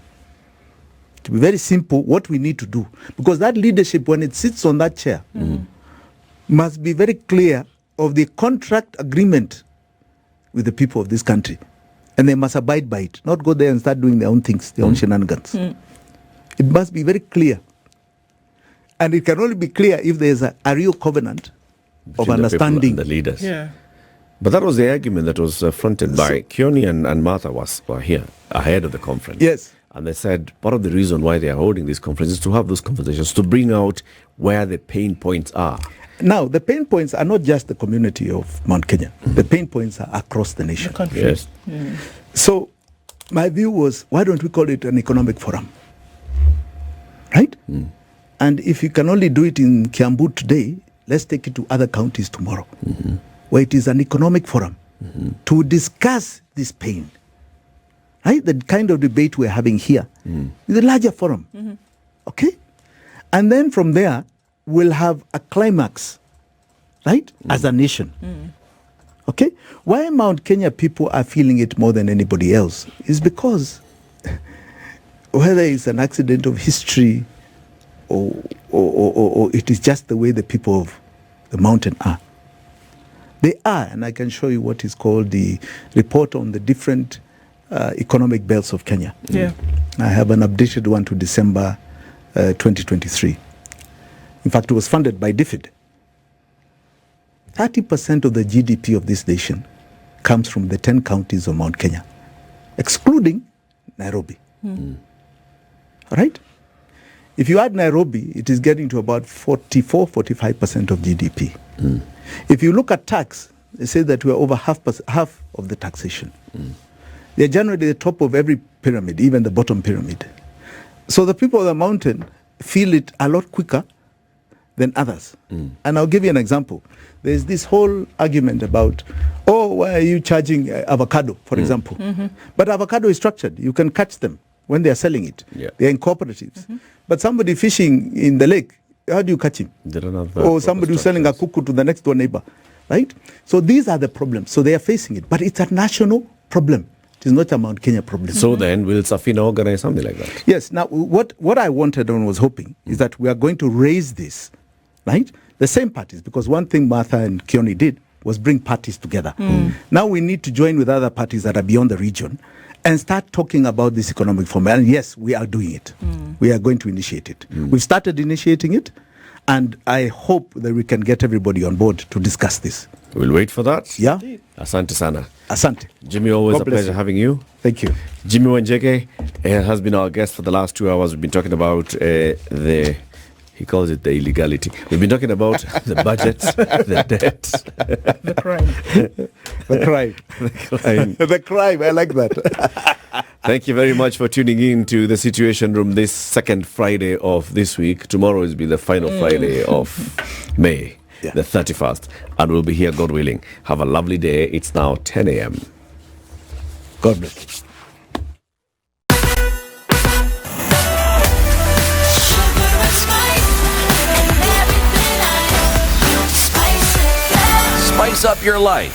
To be very simple, what we need to do, because that leadership, when it sits on that chair, must be very clear of the contract agreement with the people of this country. And they must abide by it, not go there and start doing their own things, their own shenanigans. It must be very clear. And it can only be clear if there is a real covenant of understanding. And the leaders. Yeah. But that was the argument that was fronted by Keone and Martha were here ahead of the conference. Yes. And they said part of the reason why they are holding these conferences is to have those conversations, to bring out where the pain points are. Now, the pain points are not just the community of Mount Kenya. The pain points are across the nation. The country. Yes. So my view was, why don't we call it an economic forum? Right? And if you can only do it in Kiambu today, let's take it to other counties tomorrow, where it is an economic forum to discuss this pain. Right? The kind of debate we're having here is a larger forum. Okay? And then from there, we'll have a climax, right? As a nation. Okay? Why Mount Kenya people are feeling it more than anybody else is because whether it's an accident of history or it is just the way the people of the mountain are. They are, and I can show you what is called the report on the different economic belts of Kenya. Yeah. I have an updated one to December 2023. In fact, it was funded by DFID. 30% of the GDP of this nation comes from the 10 counties of Mount Kenya, excluding Nairobi. All right? If you add Nairobi, it is getting to about 44-45% of GDP. If you look at tax, they say that we're over half of the taxation. They're generally the top of every pyramid, even the bottom pyramid. So the people of the mountain feel it a lot quicker than others. And I'll give you an example. There's this whole argument about, why are you charging avocado, for example? But avocado is structured. You can catch them when they are selling it. Yeah. They're in cooperatives. But somebody fishing in the lake, how do you catch him? They don't have Or somebody who's selling a cuckoo to the next door neighbor, right? So these are the problems. So they are facing it. But it's a national problem. It is not a Mount Kenya problem. So then, will Safina organize something like that? Yes. Now, what I wanted and was hoping is that we are going to raise this, right? The same parties, because one thing Martha and Keone did was bring parties together. Now we need to join with other parties that are beyond the region and start talking about this economic forum. And yes, we are doing it. We are going to initiate it. We've started initiating it, and I hope that we can get everybody on board to discuss this. We'll wait for that. Yeah? Asante sana. Asante. Jimmy, always God a bless pleasure you. having you. Thank you. Jimmy WANJIGI has been our guest for the last 2 hours. We've been talking about he calls it the illegality. We've been talking about the budget, the debt. The crime. The crime. The crime. I like that. Thank you very much for tuning in to the Situation Room this second Friday of this week. Tomorrow will be the final Friday of May, the 31st. And we'll be here, God willing. Have a lovely day. It's now 10 a.m. God bless you. Spice up your life